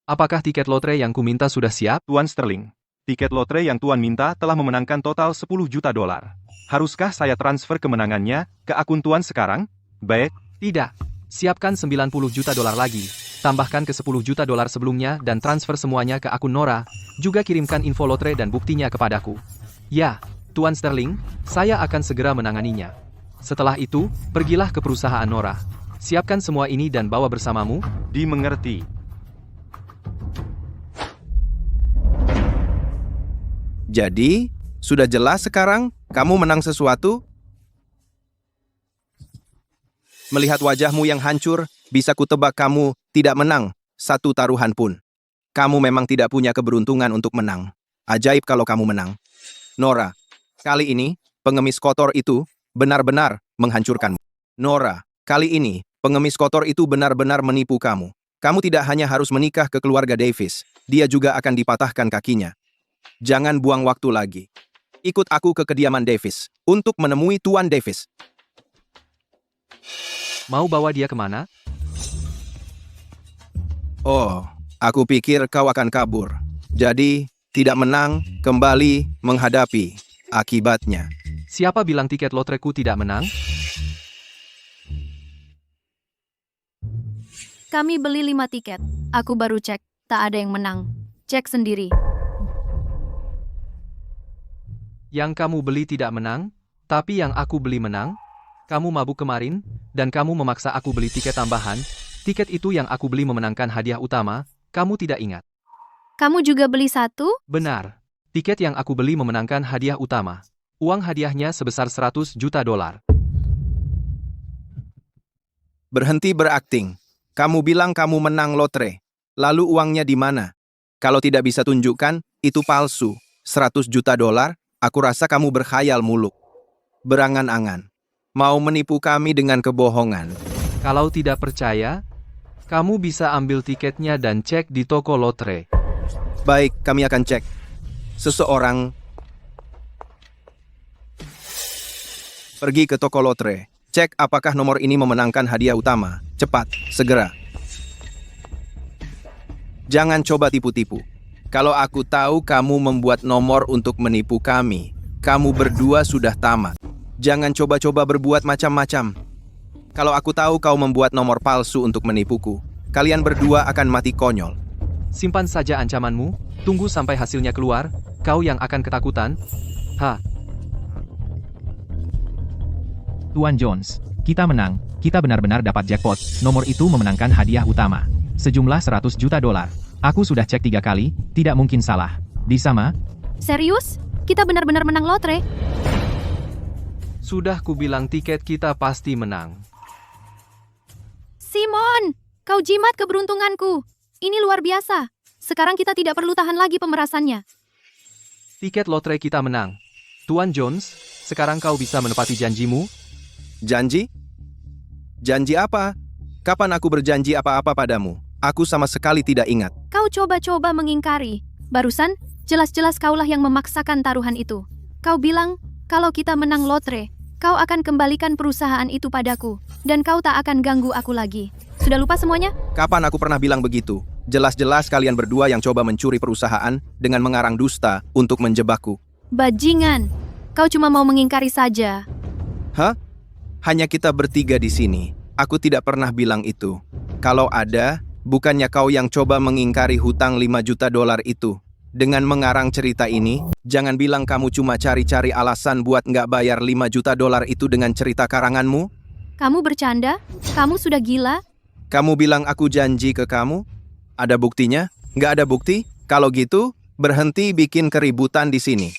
Apakah tiket lotre yang kuminta sudah siap? Tuan Sterling, tiket lotre yang Tuan minta telah memenangkan total 10 juta dolar. Haruskah saya transfer kemenangannya ke akun Tuan sekarang? Baik. Tidak. Siapkan 90 juta dolar lagi. Tambahkan ke 10 juta dolar sebelumnya dan transfer semuanya ke akun Nora. Juga kirimkan info lotre dan buktinya kepadaku. Ya, Tuan Sterling, saya akan segera menanganinya. Setelah itu, pergilah ke perusahaan Nora. Siapkan semua ini dan bawa bersamamu. Dimengerti. Jadi, sudah jelas sekarang kamu menang sesuatu? Melihat wajahmu yang hancur, bisa kutebak kamu tidak menang satu taruhan pun. Kamu memang tidak punya keberuntungan untuk menang. Ajaib kalau kamu menang. Nora, kali ini pengemis kotor itu benar-benar menghancurkanmu. Nora, kali ini pengemis kotor itu benar-benar menipu kamu. Kamu tidak hanya harus menikah ke keluarga Davis, dia juga akan dipatahkan kakinya. Jangan buang waktu lagi. Ikut aku ke kediaman Davis untuk menemui Tuan Davis. Mau bawa dia kemana? Oh, aku pikir kau akan kabur. Jadi, tidak menang, kembali menghadapi akibatnya. Siapa bilang tiket lotreku tidak menang? Kami beli 5 tiket. Aku baru cek, tak ada yang menang. Cek sendiri. Yang kamu beli tidak menang, tapi yang aku beli menang? Kamu mabuk kemarin, dan kamu memaksa aku beli tiket tambahan. Tiket itu yang aku beli memenangkan hadiah utama, kamu tidak ingat. Kamu juga beli 1? Benar. Tiket yang aku beli memenangkan hadiah utama. Uang hadiahnya sebesar 100 juta dolar. Berhenti berakting. Kamu bilang kamu menang lotre. Lalu uangnya di mana? Kalau tidak bisa tunjukkan, itu palsu. 100 juta dolar, aku rasa kamu berkhayal muluk. Berangan-angan. Mau menipu kami dengan kebohongan. Kalau tidak percaya, kamu bisa ambil tiketnya dan cek di toko lotre. Baik, kami akan cek. Seseorang pergi ke toko lotre. Cek apakah nomor ini memenangkan hadiah utama. Cepat, segera. Jangan coba tipu-tipu. Kalau aku tahu kamu membuat nomor untuk menipu kami, kamu berdua sudah tamat. Jangan coba-coba berbuat macam-macam. Kalau aku tahu kau membuat nomor palsu untuk menipuku, kalian berdua akan mati konyol. Simpan saja ancamanmu, tunggu sampai hasilnya keluar, kau yang akan ketakutan. Tuan Jones, kita menang. Kita benar-benar dapat jackpot. Nomor itu memenangkan hadiah utama. Sejumlah 100 juta dolar. Aku sudah cek 3 kali, tidak mungkin salah. Disama? Serius? Kita benar-benar menang lotre? Sudah kubilang tiket kita pasti menang. Simon, kau jimat keberuntunganku. Ini luar biasa. Sekarang kita tidak perlu tahan lagi pemerasannya. Tiket lotre kita menang. Tuan Jones, sekarang kau bisa menepati janjimu? Janji? Janji apa? Kapan aku berjanji apa-apa padamu? Aku sama sekali tidak ingat. Kau coba-coba mengingkari. Barusan, jelas-jelas kaulah yang memaksakan taruhan itu. Kau bilang, kalau kita menang lotre, kau akan kembalikan perusahaan itu padaku, dan kau tak akan ganggu aku lagi. Sudah lupa semuanya? Kapan aku pernah bilang begitu? Jelas-jelas kalian berdua yang coba mencuri perusahaan dengan mengarang dusta untuk menjebakku. Bajingan, kau cuma mau mengingkari saja. Hah? Hanya kita bertiga di sini. Aku tidak pernah bilang itu. Kalau ada, bukannya kau yang coba mengingkari hutang 5 juta dolar itu. dengan mengarang cerita ini, jangan bilang kamu cuma cari-cari alasan buat nggak bayar 5 juta dolar itu dengan cerita karanganmu. Kamu bercanda? Kamu sudah gila? Kamu bilang aku janji ke kamu? Ada buktinya? Nggak ada bukti? Kalau gitu, berhenti bikin keributan di sini.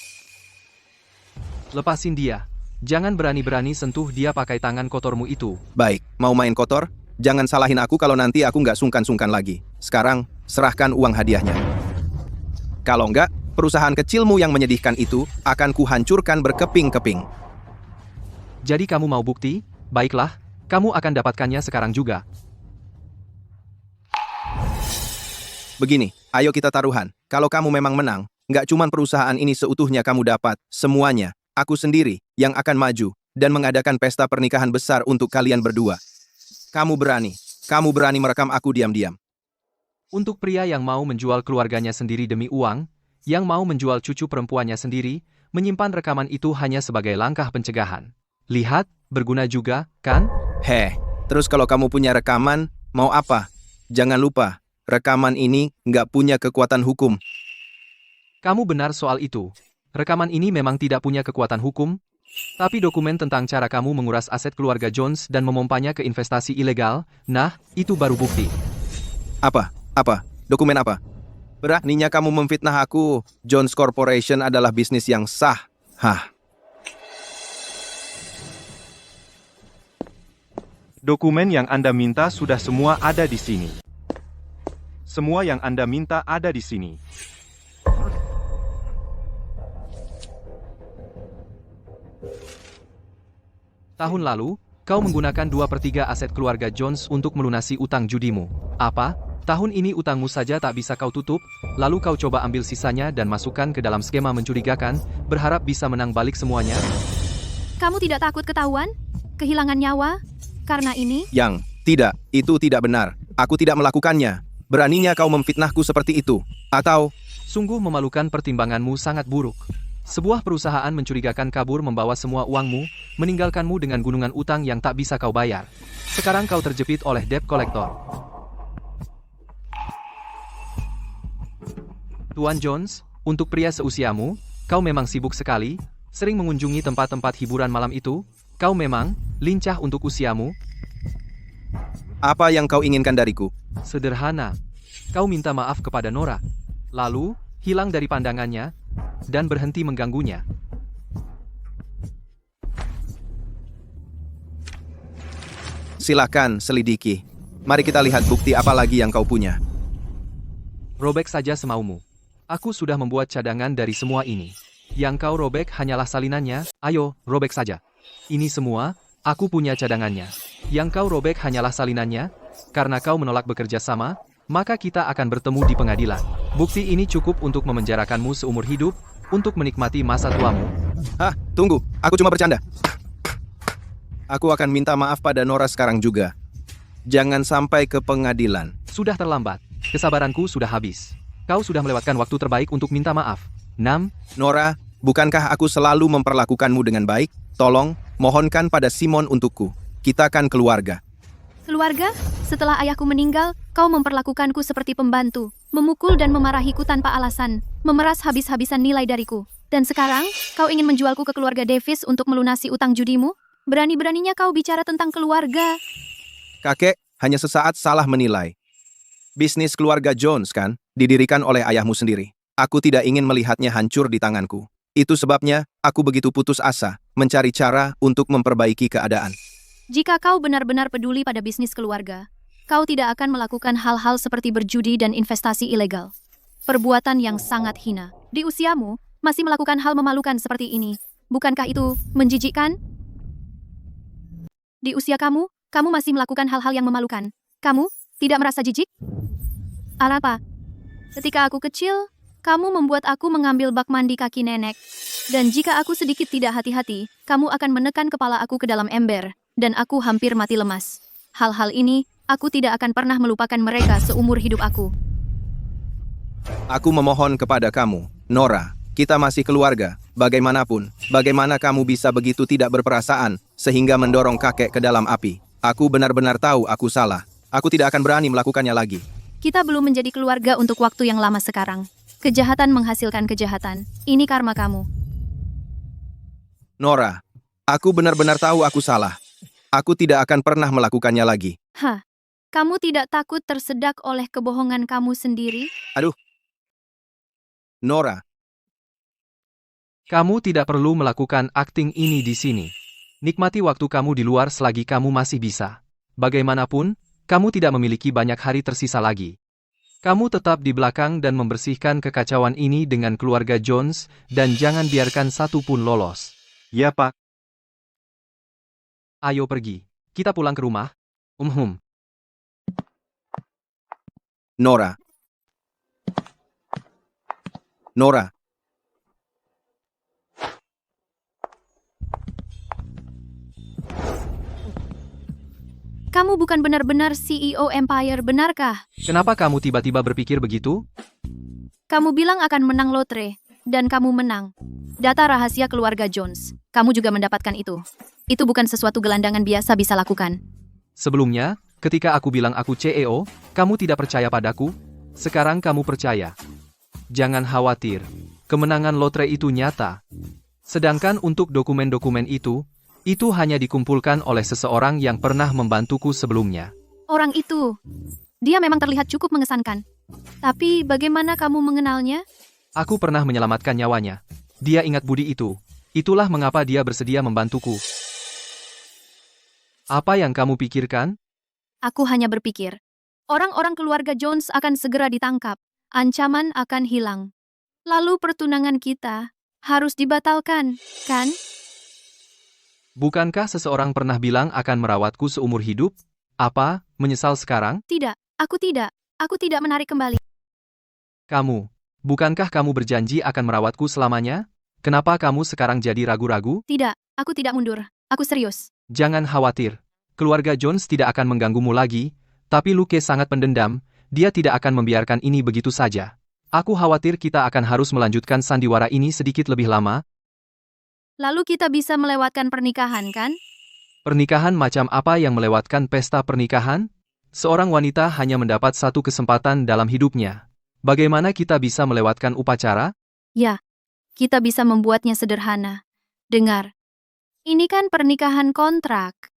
Lepasin dia. Jangan berani-berani sentuh dia pakai tangan kotormu itu. Baik, mau main kotor? Jangan salahin aku kalau nanti aku nggak sungkan-sungkan lagi. Sekarang, serahkan uang hadiahnya. Kalau nggak, perusahaan kecilmu yang menyedihkan itu akan kuhancurkan berkeping-keping. Jadi kamu mau bukti? Baiklah, kamu akan dapatkannya sekarang juga. Begini, ayo kita taruhan. Kalau kamu memang menang, nggak cuma perusahaan ini seutuhnya kamu dapat, semuanya. Aku sendiri yang akan maju dan mengadakan pesta pernikahan besar untuk kalian berdua. Kamu berani merekam aku diam-diam. Untuk pria yang mau menjual keluarganya sendiri demi uang, yang mau menjual cucu perempuannya sendiri, menyimpan rekaman itu hanya sebagai langkah pencegahan. Lihat, berguna juga, kan? Terus kalau kamu punya rekaman, mau apa? Jangan lupa, rekaman ini nggak punya kekuatan hukum. Kamu benar soal itu. Rekaman ini memang tidak punya kekuatan hukum, tapi dokumen tentang cara kamu menguras aset keluarga Jones dan memompanya ke investasi ilegal, nah, itu baru bukti. Apa? Dokumen apa? Beraninya kamu memfitnah aku. Jones Corporation adalah bisnis yang sah. Dokumen yang Anda minta sudah semua ada di sini. Semua yang Anda minta ada di sini. Tahun lalu, kau menggunakan 2/3 aset keluarga Jones untuk melunasi utang judimu. Apa? Tahun ini utangmu saja tak bisa kau tutup, lalu kau coba ambil sisanya dan masukkan ke dalam skema mencurigakan, berharap bisa menang balik semuanya? Kamu tidak takut ketahuan? Kehilangan nyawa? Karena ini? Tidak, itu tidak benar. Aku tidak melakukannya. Beraninya kau memfitnahku seperti itu. Atau... Sungguh memalukan, pertimbanganmu sangat buruk. Sebuah perusahaan mencurigakan kabur membawa semua uangmu, meninggalkanmu dengan gunungan utang yang tak bisa kau bayar. Sekarang kau terjepit oleh debt collector. Tuan Jones, untuk pria seusiamu, kau memang sibuk sekali, sering mengunjungi tempat-tempat hiburan malam itu, kau memang lincah untuk usiamu. Apa yang kau inginkan dariku? Sederhana. Kau minta maaf kepada Nora. Lalu, hilang dari pandangannya, dan berhenti mengganggunya. Silakan, selidiki. Mari kita lihat bukti apa lagi yang kau punya. Robek saja semaumu. Aku sudah membuat cadangan dari semua ini. Yang kau robek hanyalah salinannya, ayo, robek saja. Ini semua, aku punya cadangannya. Yang kau robek hanyalah salinannya, karena kau menolak bekerja sama, maka kita akan bertemu di pengadilan. Bukti ini cukup untuk memenjarakanmu seumur hidup, untuk menikmati masa tuamu. Tunggu, aku cuma bercanda. Aku akan minta maaf pada Nora sekarang juga. Jangan sampai ke pengadilan. Sudah terlambat. Kesabaranku sudah habis. Kau sudah melewatkan waktu terbaik untuk minta maaf. 6. Nora, bukankah aku selalu memperlakukanmu dengan baik? Tolong, mohonkan pada Simon untukku. Kita kan keluarga. Keluarga? Setelah ayahku meninggal, kau memperlakukanku seperti pembantu, memukul dan memarahiku tanpa alasan, memeras habis-habisan nilai dariku. Dan sekarang, kau ingin menjualku ke keluarga Davis untuk melunasi utang judimu? Berani-beraninya kau bicara tentang keluarga. Kakek, hanya sesaat salah menilai. Bisnis keluarga Jones kan, didirikan oleh ayahmu sendiri. Aku tidak ingin melihatnya hancur di tanganku. Itu sebabnya, aku begitu putus asa, mencari cara untuk memperbaiki keadaan. Jika kau benar-benar peduli pada bisnis keluarga, kau tidak akan melakukan hal-hal seperti berjudi dan investasi ilegal. Perbuatan yang sangat hina. Di usiamu, masih melakukan hal memalukan seperti ini. Bukankah itu menjijikkan? Di usia kamu masih melakukan hal-hal yang memalukan. Kamu tidak merasa jijik? Apa? Ketika aku kecil, kamu membuat aku mengambil bak mandi kaki nenek. Dan jika aku sedikit tidak hati-hati, kamu akan menekan kepala aku ke dalam ember, dan aku hampir mati lemas. Hal-hal ini, aku tidak akan pernah melupakan mereka seumur hidup aku. Aku memohon kepada kamu, Nora, kita masih keluarga. Bagaimanapun, bagaimana kamu bisa begitu tidak berperasaan, sehingga mendorong kakek ke dalam api? Aku benar-benar tahu aku salah. Aku tidak akan berani melakukannya lagi. Kita belum menjadi keluarga untuk waktu yang lama sekarang. Kejahatan menghasilkan kejahatan. Ini karma kamu. Nora, aku benar-benar tahu aku salah. Aku tidak akan pernah melakukannya lagi. Hah? Kamu tidak takut tersedak oleh kebohongan kamu sendiri? Nora, Kamu tidak perlu melakukan akting ini di sini. Nikmati waktu kamu di luar selagi kamu masih bisa. Bagaimanapun, kamu tidak memiliki banyak hari tersisa lagi. Kamu tetap di belakang dan membersihkan kekacauan ini dengan keluarga Jones, dan jangan biarkan satu pun lolos. Ya Pak. Ayo pergi. Kita pulang ke rumah. Nora. Nora, Kamu bukan benar-benar CEO Empire, benarkah? Kenapa kamu tiba-tiba berpikir begitu? Kamu bilang akan menang lotre, dan kamu menang. Data rahasia keluarga Jones. Kamu juga mendapatkan itu. Itu bukan sesuatu gelandangan biasa bisa lakukan. Sebelumnya, ketika aku bilang aku CEO, kamu tidak percaya padaku. Sekarang kamu percaya. Jangan khawatir. Kemenangan lotre itu nyata. Sedangkan untuk dokumen-dokumen itu hanya dikumpulkan oleh seseorang yang pernah membantuku sebelumnya. Orang itu, dia memang terlihat cukup mengesankan. Tapi bagaimana kamu mengenalnya? Aku pernah menyelamatkan nyawanya. Dia ingat budi itu. Itulah mengapa dia bersedia membantuku. Apa yang kamu pikirkan? Aku hanya berpikir, orang-orang keluarga Jones akan segera ditangkap. Ancaman akan hilang. Lalu pertunangan kita harus dibatalkan, kan? Bukankah seseorang pernah bilang akan merawatku seumur hidup? Apa, menyesal sekarang? Tidak, aku tidak. Aku tidak menarik kembali. Kamu, bukankah kamu berjanji akan merawatku selamanya? Kenapa kamu sekarang jadi ragu-ragu? Tidak, aku tidak mundur. Aku serius. Jangan khawatir. Keluarga Jones tidak akan mengganggumu lagi, tapi Luke sangat pendendam, dia tidak akan membiarkan ini begitu saja. Aku khawatir kita akan harus melanjutkan sandiwara ini sedikit lebih lama. Lalu kita bisa melewatkan pernikahan, kan? Pernikahan macam apa yang melewatkan pesta pernikahan? Seorang wanita hanya mendapat satu kesempatan dalam hidupnya. Bagaimana kita bisa melewatkan upacara? Ya, kita bisa membuatnya sederhana. Dengar, ini kan pernikahan kontrak.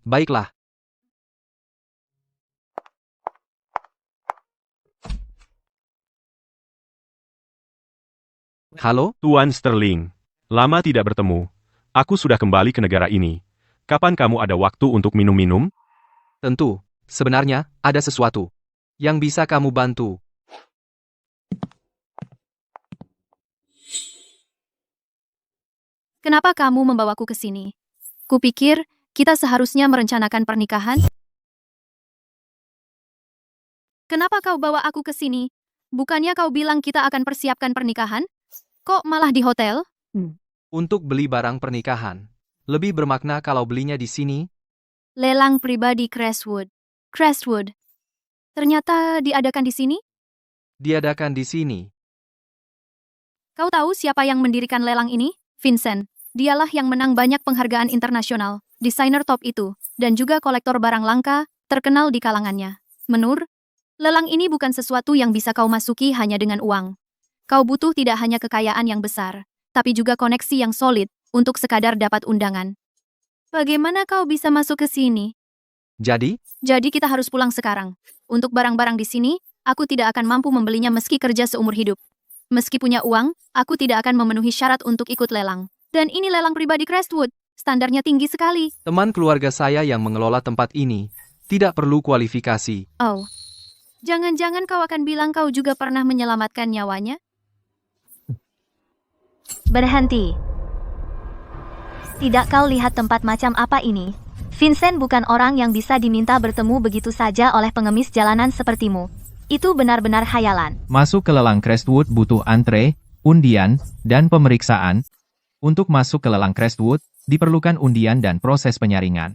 Baiklah. Halo? Tuan Sterling. Lama tidak bertemu. Aku sudah kembali ke negara ini. Kapan kamu ada waktu untuk minum-minum? Tentu. Sebenarnya, ada sesuatu yang bisa kamu bantu. Kenapa kamu membawaku ke sini? Kupikir, kita seharusnya merencanakan pernikahan. Kenapa kau bawa aku ke sini? Bukannya kau bilang kita akan persiapkan pernikahan? Kok malah di hotel? Untuk beli barang pernikahan. Lebih bermakna kalau belinya di sini. Lelang pribadi Crestwood. Crestwood. Ternyata diadakan di sini? Diadakan di sini. Kau tahu siapa yang mendirikan lelang ini? Vincent. Dialah yang menang banyak penghargaan internasional, desainer top itu, dan juga kolektor barang langka, terkenal di kalangannya. Menur, lelang ini bukan sesuatu yang bisa kau masuki hanya dengan uang. Kau butuh tidak hanya kekayaan yang besar, tapi juga koneksi yang solid untuk sekadar dapat undangan. Bagaimana kau bisa masuk ke sini? Jadi Jadi kita harus pulang sekarang. Untuk barang-barang di sini, aku tidak akan mampu membelinya meski kerja seumur hidup. Meski punya uang, aku tidak akan memenuhi syarat untuk ikut lelang. Dan ini lelang pribadi Crestwood. Standarnya tinggi sekali. teman keluarga saya yang mengelola tempat ini tidak perlu kualifikasi. Oh. Jangan-jangan kau akan bilang kau juga pernah menyelamatkan nyawanya? Berhenti. Tidak kau lihat tempat macam apa ini? Vincent bukan orang yang bisa diminta bertemu begitu saja oleh pengemis jalanan sepertimu. Itu benar-benar khayalan. Masuk ke lelang Crestwood butuh antre, undian, dan pemeriksaan. Untuk masuk ke lelang Crestwood, diperlukan undian dan proses penyaringan.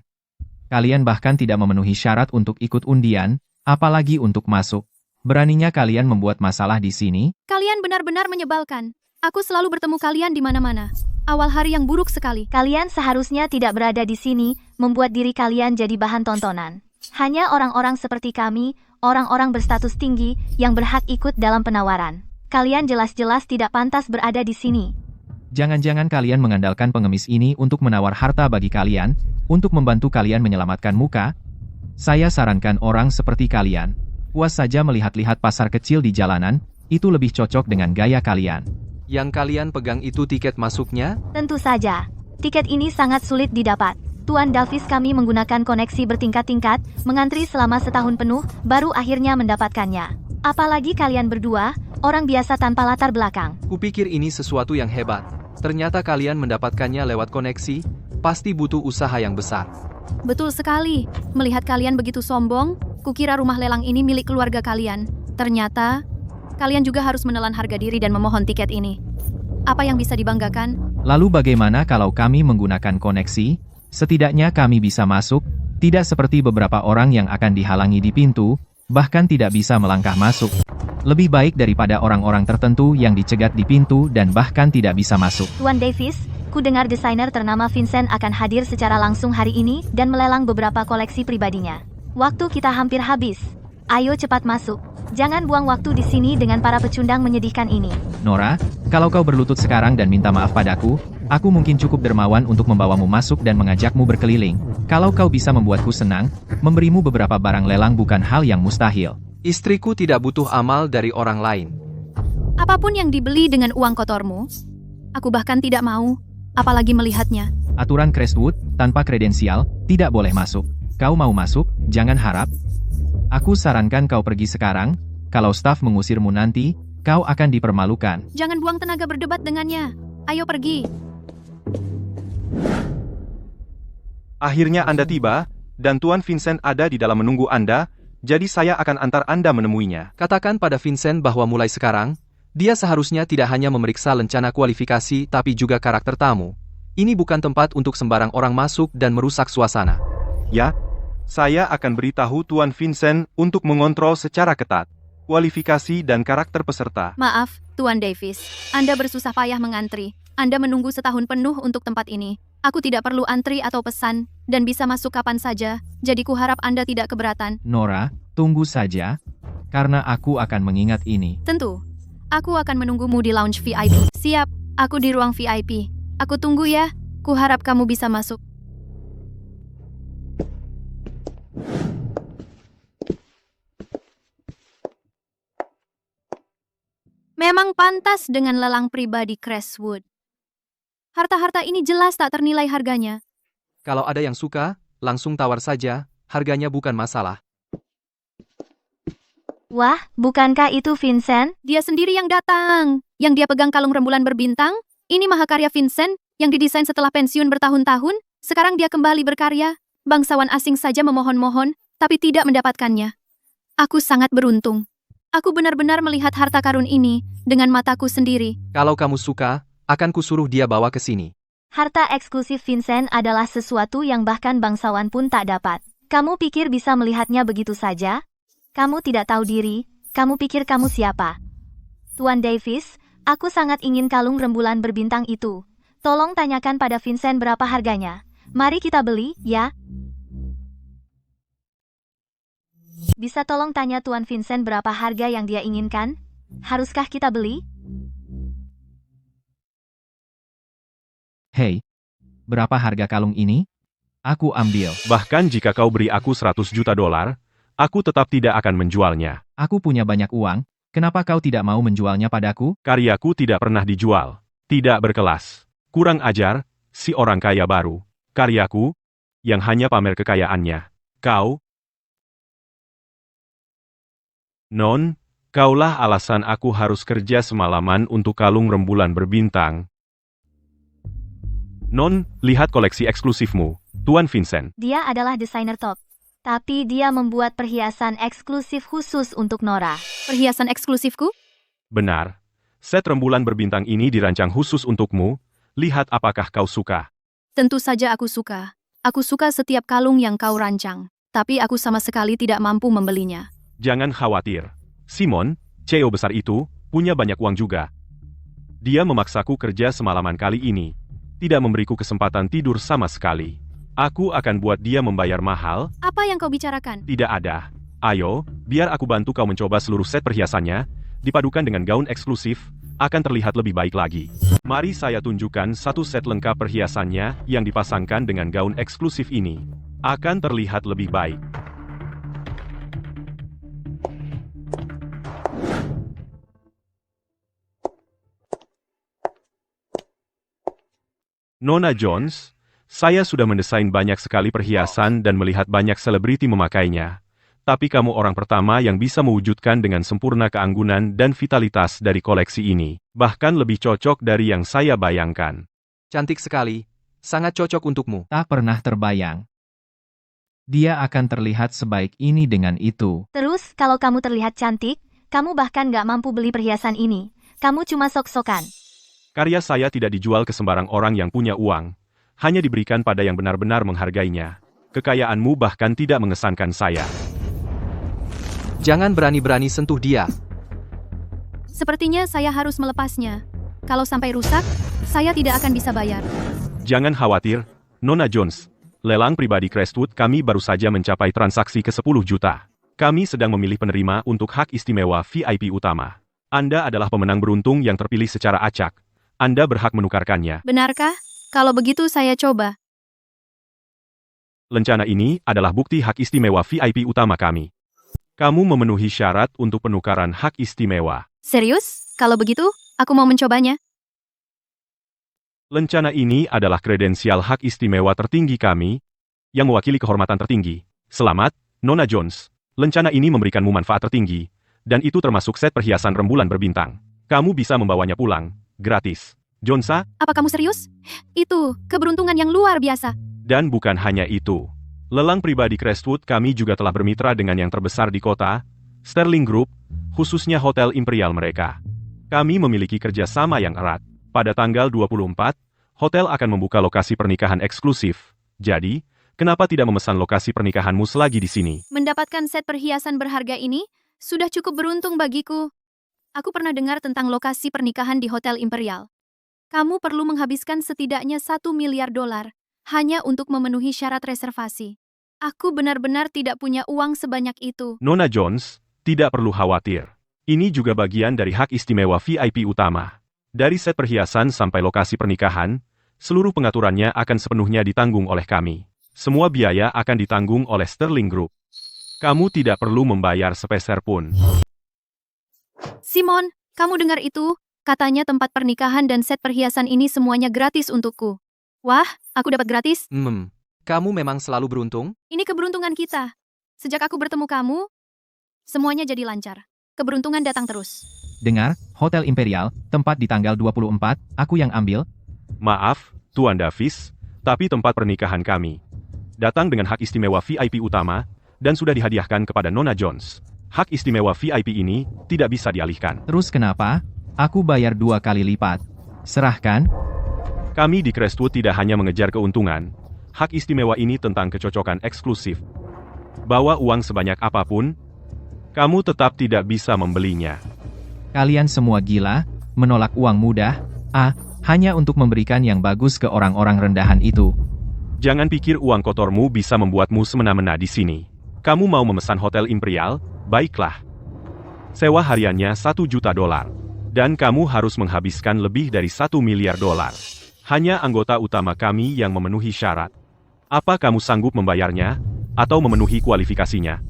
Kalian bahkan tidak memenuhi syarat untuk ikut undian, apalagi untuk masuk. Beraninya kalian membuat masalah di sini? Kalian benar-benar menyebalkan. Aku selalu bertemu kalian di mana-mana. Awal hari yang buruk sekali. Kalian seharusnya tidak berada di sini, membuat diri kalian jadi bahan tontonan. Hanya orang-orang seperti kami, orang-orang berstatus tinggi, yang berhak ikut dalam penawaran. Kalian jelas-jelas tidak pantas berada di sini. Jangan-jangan kalian mengandalkan pengemis ini untuk menawar harta bagi kalian, untuk membantu kalian menyelamatkan muka? Saya sarankan orang seperti kalian, puas saja melihat-lihat pasar kecil di jalanan, itu lebih cocok dengan gaya kalian. Yang kalian pegang itu tiket masuknya? Tentu saja. Tiket ini sangat sulit didapat. Tuan Davis kami menggunakan koneksi bertingkat-tingkat, mengantri selama setahun penuh, baru akhirnya mendapatkannya. Apalagi kalian berdua, orang biasa tanpa latar belakang. Kupikir ini sesuatu yang hebat. Ternyata kalian mendapatkannya lewat koneksi, pasti butuh usaha yang besar. Betul sekali. Melihat kalian begitu sombong, kukira rumah lelang ini milik keluarga kalian. Ternyata, kalian juga harus menelan harga diri dan memohon tiket ini. Apa yang bisa dibanggakan? Lalu bagaimana kalau kami menggunakan koneksi? Setidaknya kami bisa masuk, tidak seperti beberapa orang yang akan dihalangi di pintu, bahkan tidak bisa melangkah masuk. Lebih baik daripada orang-orang tertentu yang dicegat di pintu dan bahkan tidak bisa masuk. Tuan Davis, ku dengar desainer ternama Vincent akan hadir secara langsung hari ini dan melelang beberapa koleksi pribadinya. Waktu kita hampir habis. Ayo cepat masuk. Jangan buang waktu di sini dengan para pecundang menyedihkan ini. Nora, kalau kau berlutut sekarang dan minta maaf padaku, aku mungkin cukup dermawan untuk membawamu masuk dan mengajakmu berkeliling. Kalau kau bisa membuatku senang, memberimu beberapa barang lelang bukan hal yang mustahil. Istriku tidak butuh amal dari orang lain. Apapun yang dibeli dengan uang kotormu, aku bahkan tidak mau, apalagi melihatnya. Aturan Crestwood, tanpa kredensial, tidak boleh masuk. Kau mau masuk, jangan harap. Aku sarankan kau pergi sekarang, kalau staf mengusirmu nanti, kau akan dipermalukan. Jangan buang tenaga berdebat dengannya. Ayo pergi. Akhirnya Anda tiba, dan Tuan Vincent ada di dalam menunggu Anda, jadi saya akan antar Anda menemuinya. Katakan pada Vincent bahwa mulai sekarang, dia seharusnya tidak hanya memeriksa lencana kualifikasi tapi juga karakter tamu. Ini bukan tempat untuk sembarang orang masuk dan merusak suasana. Ya, saya akan beritahu Tuan Vincent untuk mengontrol secara ketat kualifikasi dan karakter peserta. Maaf, Tuan Davis. Anda bersusah payah mengantri. Anda menunggu setahun penuh untuk tempat ini. Aku tidak perlu antri atau pesan, dan bisa masuk kapan saja, jadi kuharap Anda tidak keberatan. Nora, tunggu saja, karena aku akan mengingat ini. Tentu. Aku akan menunggumu di lounge VIP. Siap, aku di ruang VIP. Aku tunggu ya. Kuharap kamu bisa masuk. Memang pantas dengan lelang pribadi Crestwood. Harta-harta ini jelas tak ternilai harganya. Kalau ada yang suka, langsung tawar saja, harganya bukan masalah. Wah, bukankah itu Vincent? Dia sendiri yang datang. Yang dia pegang kalung rembulan berbintang, ini mahakarya Vincent, yang didesain setelah pensiun bertahun-tahun, sekarang dia kembali berkarya. Bangsawan asing saja memohon-mohon, tapi tidak mendapatkannya. Aku sangat beruntung. Aku benar-benar melihat harta karun ini, dengan mataku sendiri. Kalau kamu suka, akan kusuruh dia bawa ke sini. Harta eksklusif Vincent adalah sesuatu yang bahkan bangsawan pun tak dapat. Kamu pikir bisa melihatnya begitu saja? Kamu tidak tahu diri, kamu pikir kamu siapa? Tuan Davis, aku sangat ingin kalung rembulan berbintang itu. Tolong tanyakan pada Vincent berapa harganya. Mari kita beli, ya? Bisa tolong tanya Tuan Vincent berapa harga yang dia inginkan? Haruskah kita beli? Hei, berapa harga kalung ini? Aku ambil. Bahkan jika kau beri aku 100 juta dolar, aku tetap tidak akan menjualnya. Aku punya banyak uang, kenapa kau tidak mau menjualnya padaku? Karyaku tidak pernah dijual. Tidak berkelas. Kurang ajar, si orang kaya baru. Karyaku, yang hanya pamer kekayaannya. Kau? Non, kaulah alasan aku harus kerja semalaman untuk kalung rembulan berbintang. Non, lihat koleksi eksklusifmu, Tuan Vincent. Dia adalah desainer top. Tapi dia membuat perhiasan eksklusif khusus untuk Nora. Perhiasan eksklusifku? Benar. Set rembulan berbintang ini dirancang khusus untukmu. Lihat apakah kau suka. Tentu saja aku suka. Aku suka setiap kalung yang kau rancang. Tapi aku sama sekali tidak mampu membelinya. Jangan khawatir. Simon, CEO besar itu, punya banyak uang juga. Dia memaksaku kerja semalaman kali ini. Tidak memberiku kesempatan tidur sama sekali. Aku akan buat dia membayar mahal. Apa yang kau bicarakan? Tidak ada. Ayo, biar aku bantu kau mencoba seluruh set perhiasannya, dipadukan dengan gaun eksklusif, akan terlihat lebih baik lagi. Mari saya tunjukkan satu set lengkap perhiasannya yang dipasangkan dengan gaun eksklusif ini. Akan terlihat lebih baik. Nona Jones, saya sudah mendesain banyak sekali perhiasan dan melihat banyak selebriti memakainya. Tapi kamu orang pertama yang bisa mewujudkan dengan sempurna keanggunan dan vitalitas dari koleksi ini. Bahkan lebih cocok dari yang saya bayangkan. Cantik sekali. Sangat cocok untukmu. Tak pernah terbayang. Dia akan terlihat sebaik ini dengan itu. Terus, kalau kamu terlihat cantik, kamu bahkan gak mampu beli perhiasan ini. Kamu cuma sok-sokan. Karya saya tidak dijual ke sembarang orang yang punya uang. Hanya diberikan pada yang benar-benar menghargainya. Kekayaanmu bahkan tidak mengesankan saya. Jangan berani-berani sentuh dia. Sepertinya saya harus melepasnya. Kalau sampai rusak, saya tidak akan bisa bayar. Jangan khawatir, Nona Jones. Lelang pribadi Crestwood kami baru saja mencapai transaksi ke 10 juta. Kami sedang memilih penerima untuk hak istimewa VIP utama. Anda adalah pemenang beruntung yang terpilih secara acak. Anda berhak menukarkannya. Benarkah? Kalau begitu saya coba. Lencana ini adalah bukti hak istimewa VIP utama kami. Kamu memenuhi syarat untuk penukaran hak istimewa. Serius? Kalau begitu, aku mau mencobanya. Lencana ini adalah kredensial hak istimewa tertinggi kami, yang mewakili kehormatan tertinggi. Selamat, Nona Jones. Lencana ini memberikanmu manfaat tertinggi, dan itu termasuk set perhiasan rembulan berbintang. Kamu bisa membawanya pulang, gratis. Jonesa? Apa kamu serius? Itu keberuntungan yang luar biasa. Dan bukan hanya itu. Lelang pribadi Crestwood kami juga telah bermitra dengan yang terbesar di kota, Sterling Group, khususnya Hotel Imperial mereka. Kami memiliki kerjasama yang erat. Pada tanggal 24, hotel akan membuka lokasi pernikahan eksklusif. Jadi, kenapa tidak memesan lokasi pernikahanmu selagi di sini? Mendapatkan set perhiasan berharga ini sudah cukup beruntung bagiku. Aku pernah dengar tentang lokasi pernikahan di Hotel Imperial. Kamu perlu menghabiskan setidaknya $1 miliar hanya untuk memenuhi syarat reservasi. Aku benar-benar tidak punya uang sebanyak itu. Nona Jones, tidak perlu khawatir. Ini juga bagian dari hak istimewa VIP utama. Dari set perhiasan sampai lokasi pernikahan, seluruh pengaturannya akan sepenuhnya ditanggung oleh kami. Semua biaya akan ditanggung oleh Sterling Group. Kamu tidak perlu membayar sepeser pun. Simon, kamu dengar itu? Katanya tempat pernikahan dan set perhiasan ini semuanya gratis untukku. Wah, aku dapat gratis? Kamu memang selalu beruntung? Ini keberuntungan kita. Sejak aku bertemu kamu, semuanya jadi lancar. Keberuntungan datang terus. Dengar, Hotel Imperial, tempat di tanggal 24, aku yang ambil. Maaf, Tuan Davis, tapi tempat pernikahan kami datang dengan hak istimewa VIP utama, dan sudah dihadiahkan kepada Nona Jones. Hak istimewa VIP ini tidak bisa dialihkan. Terus kenapa? Aku bayar 2 kali lipat. Serahkan. Kami di Crestwood tidak hanya mengejar keuntungan. Hak istimewa ini tentang kecocokan eksklusif. Bawa uang sebanyak apapun, kamu tetap tidak bisa membelinya. Kalian semua gila, menolak uang mudah, hanya untuk memberikan yang bagus ke orang-orang rendahan itu. Jangan pikir uang kotormu bisa membuatmu semena-mena di sini. Kamu mau memesan Hotel Imperial? Baiklah. Sewa hariannya $1 juta. Dan kamu harus menghabiskan lebih dari $1 miliar. Hanya anggota utama kami yang memenuhi syarat. Apa kamu sanggup membayarnya? Atau memenuhi kualifikasinya?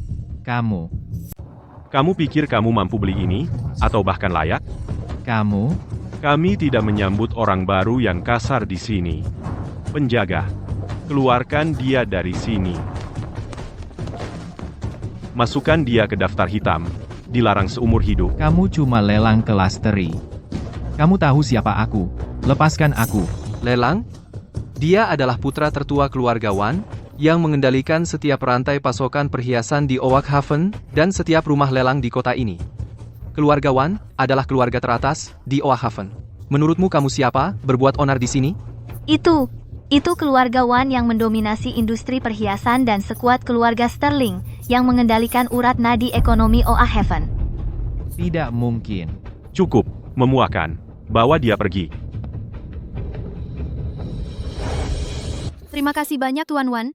Kamu pikir kamu mampu beli ini? Atau bahkan layak? Kami tidak menyambut orang baru yang kasar di sini. Penjaga, keluarkan dia dari sini. Masukkan dia ke daftar hitam. Dilarang seumur hidup. Kamu cuma lelang kelas teri. Kamu tahu siapa aku. Lepaskan aku. Lelang? Dia adalah putra tertua keluarga Wan, yang mengendalikan setiap rantai pasokan perhiasan di Oakhaven, dan setiap rumah lelang di kota ini. Keluarga Wan adalah keluarga teratas di Oakhaven. Menurutmu kamu siapa, berbuat onar di sini? Itu keluarga Wan yang mendominasi industri perhiasan dan sekuat keluarga Sterling yang mengendalikan urat nadi ekonomi Oakhaven. Tidak mungkin. Cukup, memuakan. Bawa dia pergi. Terima kasih banyak Tuan Wan.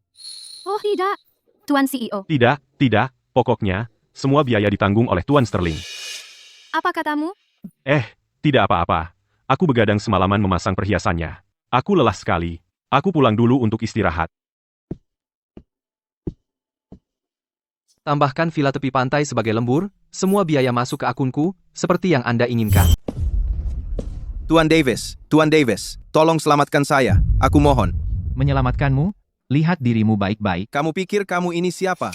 Oh tidak, Tuan CEO. Tidak, pokoknya, semua biaya ditanggung oleh Tuan Sterling. Apa katamu? Tidak apa-apa. Aku begadang semalaman memasang perhiasannya. Aku lelah sekali. Aku pulang dulu untuk istirahat. Tambahkan villa tepi pantai sebagai lembur, semua biaya masuk ke akunku, seperti yang Anda inginkan. Tuan Davis, tolong selamatkan saya. Aku mohon. Menyelamatkanmu? Lihat dirimu baik-baik. Kamu pikir kamu ini siapa?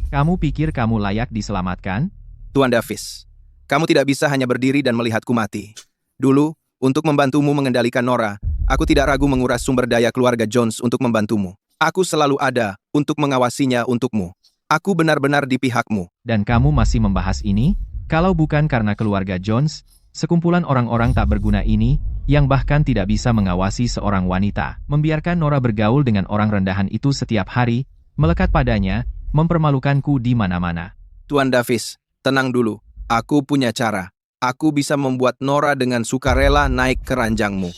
Kamu pikir kamu layak diselamatkan? Tuan Davis, kamu tidak bisa hanya berdiri dan melihatku mati. Dulu, untuk membantumu mengendalikan Nora, aku tidak ragu menguras sumber daya keluarga Jones untuk membantumu. Aku selalu ada untuk mengawasinya untukmu. Aku benar-benar di pihakmu. Dan kamu masih membahas ini? Kalau bukan karena keluarga Jones, sekumpulan orang-orang tak berguna ini, yang bahkan tidak bisa mengawasi seorang wanita, membiarkan Nora bergaul dengan orang rendahan itu setiap hari, melekat padanya, mempermalukanku di mana-mana. Tuan Davis, tenang dulu. Aku punya cara. Aku bisa membuat Nora dengan sukarela naik ke ranjangmu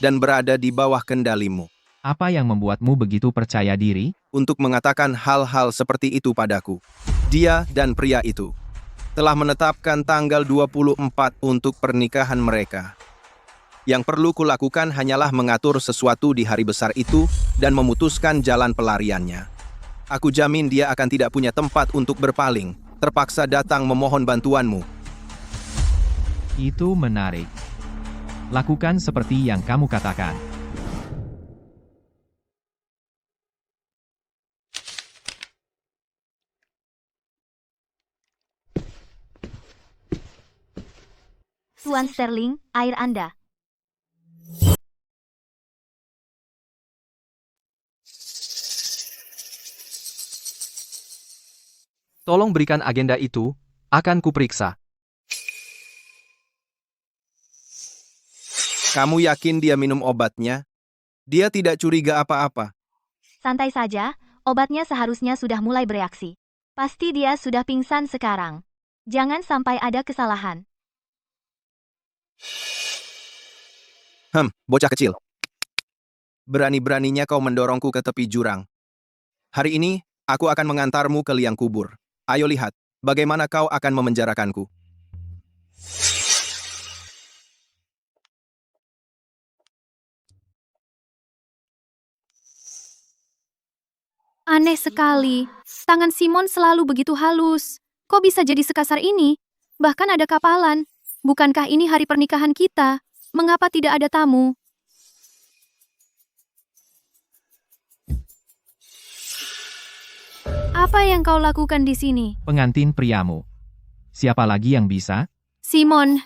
dan berada di bawah kendalimu. Apa yang membuatmu begitu percaya diri? Untuk mengatakan hal-hal seperti itu padaku. Dia dan pria itu telah menetapkan tanggal 24 untuk pernikahan mereka. Yang perlu kulakukan hanyalah mengatur sesuatu di hari besar itu dan memutuskan jalan pelariannya. Aku jamin dia akan tidak punya tempat untuk berpaling, terpaksa datang memohon bantuanmu. Itu menarik. Lakukan seperti yang kamu katakan. Tuan Sterling, air Anda. Tolong berikan agenda itu, akan kuperiksa. Kamu yakin dia minum obatnya? Dia tidak curiga apa-apa. Santai saja, obatnya seharusnya sudah mulai bereaksi. Pasti dia sudah pingsan sekarang. Jangan sampai ada kesalahan. Bocah kecil. Berani-beraninya kau mendorongku ke tepi jurang. Hari ini, aku akan mengantarmu ke liang kubur. Ayo lihat, bagaimana kau akan memenjarakanku. Aneh sekali. Tangan Simon selalu begitu halus. Kok bisa jadi sekasar ini? Bahkan ada kapalan. Bukankah ini hari pernikahan kita? Mengapa tidak ada tamu? Apa yang kau lakukan di sini? Pengantin priamu. Siapa lagi yang bisa? Simon,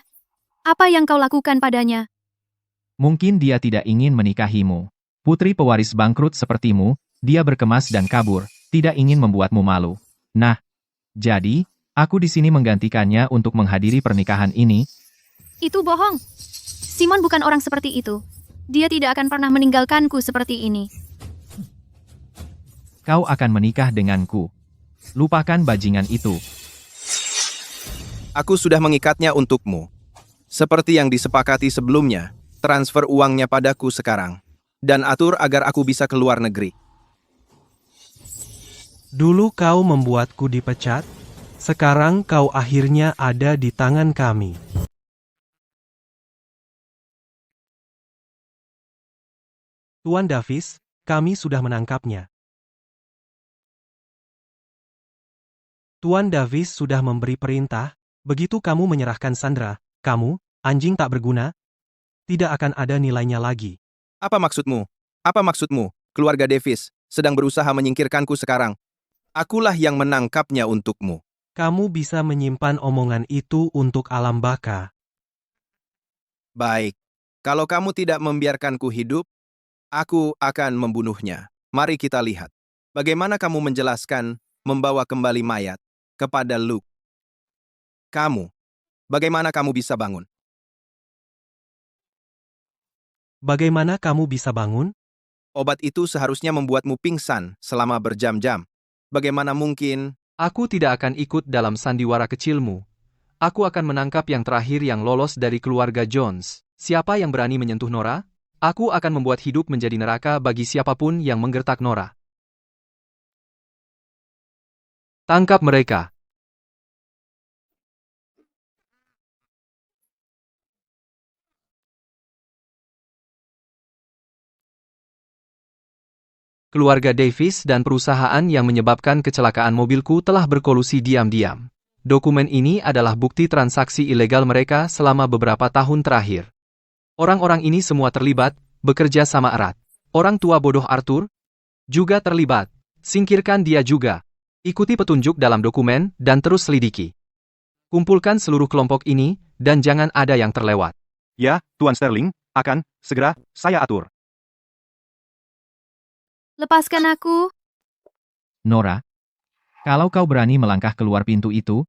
apa yang kau lakukan padanya? Mungkin dia tidak ingin menikahimu. Putri pewaris bangkrut sepertimu, dia berkemas dan kabur, tidak ingin membuatmu malu. Nah, jadi, aku di sini menggantikannya untuk menghadiri pernikahan ini. Itu bohong. Simon bukan orang seperti itu. Dia tidak akan pernah meninggalkanku seperti ini. Kau akan menikah denganku. Lupakan bajingan itu. Aku sudah mengikatnya untukmu. Seperti yang disepakati sebelumnya, transfer uangnya padaku sekarang. Dan atur agar aku bisa keluar negeri. Dulu kau membuatku dipecat, sekarang kau akhirnya ada di tangan kami. Tuan Davis, kami sudah menangkapnya. Tuan Davis sudah memberi perintah, begitu kamu menyerahkan Sandra, kamu, anjing tak berguna, tidak akan ada nilainya lagi. Apa maksudmu? Apa maksudmu? Keluarga Davis sedang berusaha menyingkirkanku sekarang. Akulah yang menangkapnya untukmu. Kamu bisa menyimpan omongan itu untuk alam baka. Baik, kalau kamu tidak membiarkanku hidup, aku akan membunuhnya. Mari kita lihat. Bagaimana kamu menjelaskan membawa kembali mayat kepada Luke? Bagaimana kamu bisa bangun? Bagaimana kamu bisa bangun? Obat itu seharusnya membuatmu pingsan selama berjam-jam. Bagaimana mungkin? Aku tidak akan ikut dalam sandiwara kecilmu. Aku akan menangkap yang terakhir yang lolos dari keluarga Jones. Siapa yang berani menyentuh Nora? Aku akan membuat hidup menjadi neraka bagi siapapun yang menggertak Nora. Tangkap mereka. Keluarga Davis dan perusahaan yang menyebabkan kecelakaan mobilku telah berkolusi diam-diam. Dokumen ini adalah bukti transaksi ilegal mereka selama beberapa tahun terakhir. Orang-orang ini semua terlibat, bekerja sama erat. Orang tua bodoh Arthur juga terlibat. Singkirkan dia juga. Ikuti petunjuk dalam dokumen dan terus selidiki. Kumpulkan seluruh kelompok ini, dan jangan ada yang terlewat. Ya, Tuan Sterling, akan segera saya atur. Lepaskan aku. Nora, kalau kau berani melangkah keluar pintu itu,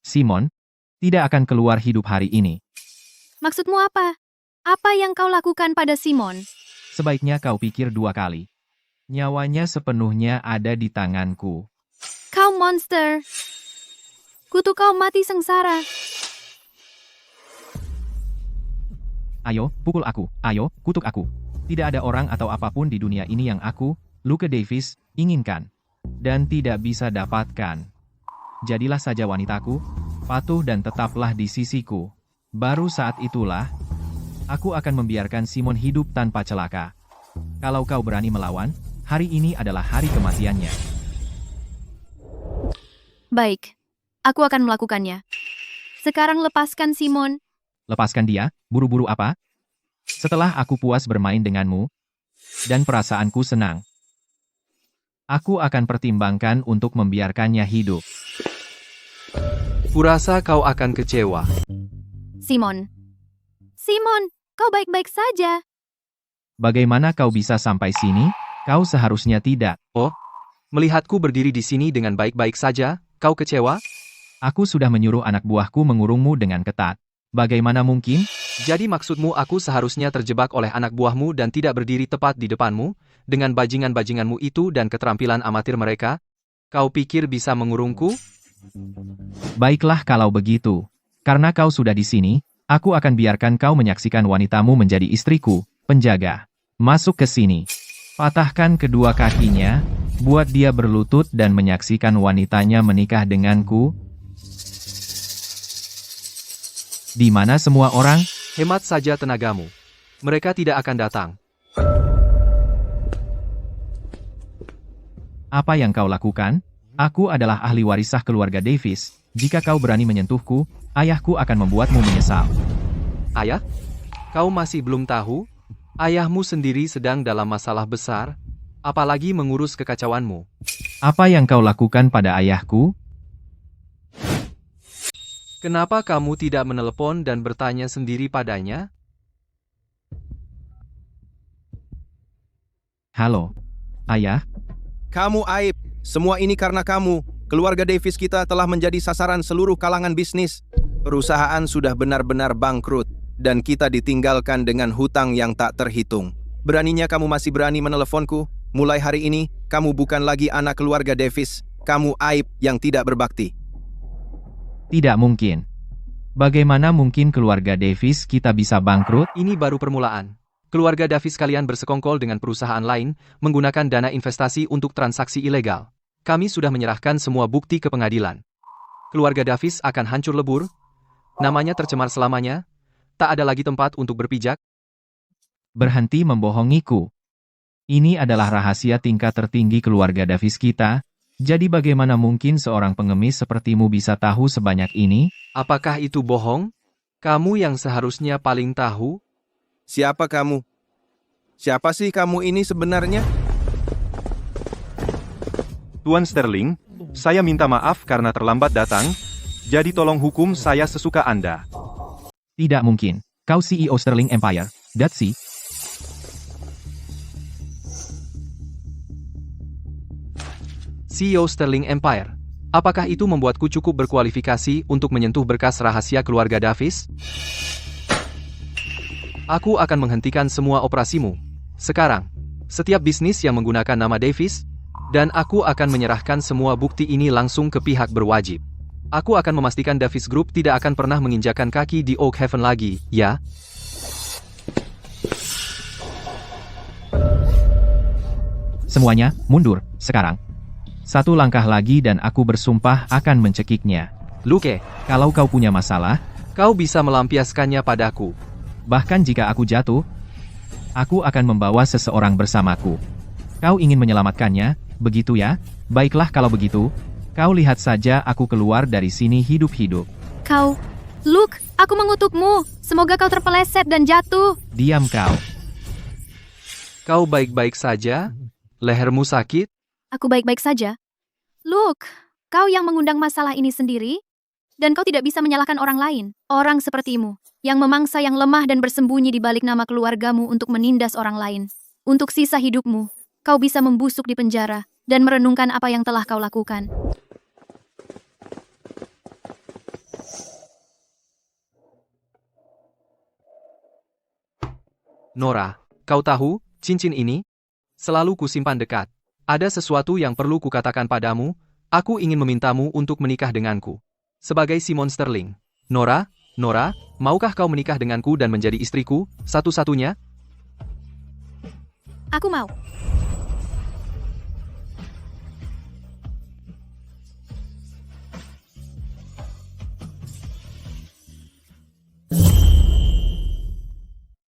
Simon tidak akan keluar hidup hari ini. Maksudmu apa? Apa yang kau lakukan pada Simon? Sebaiknya kau pikir 2 kali. Nyawanya sepenuhnya ada di tanganku. Kau monster. Kutu kau mati sengsara. Ayo, pukul aku. Ayo, kutuk aku. Tidak ada orang atau apapun di dunia ini yang aku, Luke Davis, inginkan. Dan tidak bisa dapatkan. Jadilah saja wanitaku, patuh dan tetaplah di sisiku. Baru saat itulah, aku akan membiarkan Simon hidup tanpa celaka. Kalau kau berani melawan, hari ini adalah hari kematiannya. Baik. Aku akan melakukannya. Sekarang lepaskan Simon. Lepaskan dia, buru-buru apa? Setelah aku puas bermain denganmu, dan perasaanku senang, aku akan pertimbangkan untuk membiarkannya hidup. Kurasa kau akan kecewa. Simon. Simon, kau baik-baik saja. Bagaimana kau bisa sampai sini? Kau seharusnya tidak. Oh, melihatku berdiri di sini dengan baik-baik saja, kau kecewa? Aku sudah menyuruh anak buahku mengurungmu dengan ketat. Bagaimana mungkin? Jadi maksudmu aku seharusnya terjebak oleh anak buahmu dan tidak berdiri tepat di depanmu, dengan bajingan-bajinganmu itu dan keterampilan amatir mereka? Kau pikir bisa mengurungku? Baiklah kalau begitu. Karena kau sudah di sini, aku akan biarkan kau menyaksikan wanitamu menjadi istriku, penjaga. Masuk ke sini. Patahkan kedua kakinya, buat dia berlutut dan menyaksikan wanitanya menikah denganku. Di mana semua orang? Hemat saja tenagamu. Mereka tidak akan datang. Apa yang kau lakukan? Aku adalah ahli warisah keluarga Davis. Jika kau berani menyentuhku, ayahku akan membuatmu menyesal. Ayah? Kau masih belum tahu? Ayahmu sendiri sedang dalam masalah besar, apalagi mengurus kekacauanmu. Apa yang kau lakukan pada ayahku? Kenapa kamu tidak menelepon dan bertanya sendiri padanya? Halo, ayah. Kamu aib. Semua ini karena kamu. Keluarga Davis kita telah menjadi sasaran seluruh kalangan bisnis. Perusahaan sudah benar-benar bangkrut, dan kita ditinggalkan dengan hutang yang tak terhitung. Beraninya kamu masih berani meneleponku? Mulai hari ini, kamu bukan lagi anak keluarga Davis. Kamu aib yang tidak berbakti. Tidak mungkin. Bagaimana mungkin keluarga Davis kita bisa bangkrut? Ini baru permulaan. Keluarga Davis kalian bersekongkol dengan perusahaan lain, menggunakan dana investasi untuk transaksi ilegal. Kami sudah menyerahkan semua bukti ke pengadilan. Keluarga Davis akan hancur lebur, namanya tercemar selamanya, tak ada lagi tempat untuk berpijak. Berhenti membohongiku. Ini adalah rahasia tingkat tertinggi keluarga Davis kita, jadi bagaimana mungkin seorang pengemis sepertimu bisa tahu sebanyak ini? Apakah itu bohong? Kamu yang seharusnya paling tahu. Siapa kamu? Siapa sih kamu ini sebenarnya? Tuan Sterling, saya minta maaf karena terlambat datang, jadi tolong hukum saya sesuka Anda. Tidak mungkin. Kau CEO Sterling Empire, that's it. CEO Sterling Empire. Apakah itu membuatku cukup berkualifikasi untuk menyentuh berkas rahasia keluarga Davis? Aku akan menghentikan semua operasimu. Sekarang, setiap bisnis yang menggunakan nama Davis, dan aku akan menyerahkan semua bukti ini langsung ke pihak berwajib. Aku akan memastikan Davis Group tidak akan pernah menginjakan kaki di Oak Haven lagi, ya? Semuanya, mundur, sekarang. Satu langkah lagi dan aku bersumpah akan mencekiknya. Luke, Kalau kau punya masalah, kau bisa melampiaskannya padaku. bahkan jika aku jatuh, aku akan membawa seseorang bersamaku. Kau ingin menyelamatkannya, begitu ya? Baiklah kalau begitu. Kau lihat saja aku keluar dari sini hidup-hidup. Kau... Luke, aku mengutukmu. Semoga kau terpeleset dan jatuh. Diam kau. Kau baik-baik saja? Lehermu sakit? Aku baik-baik saja. Luke, kau yang mengundang masalah ini sendiri? Dan kau tidak bisa menyalahkan orang lain. Orang sepertimu, yang memangsa yang lemah dan bersembunyi di balik nama keluargamu untuk menindas orang lain. Untuk sisa hidupmu, kau bisa membusuk di penjara dan merenungkan apa yang telah kau lakukan. Nora, kau tahu, cincin ini? Selalu kusimpan dekat. Ada sesuatu yang perlu kukatakan padamu, aku ingin memintamu untuk menikah denganku. Sebagai Simon Sterling. Nora, maukah kau menikah denganku dan menjadi istriku, satu-satunya? Aku mau.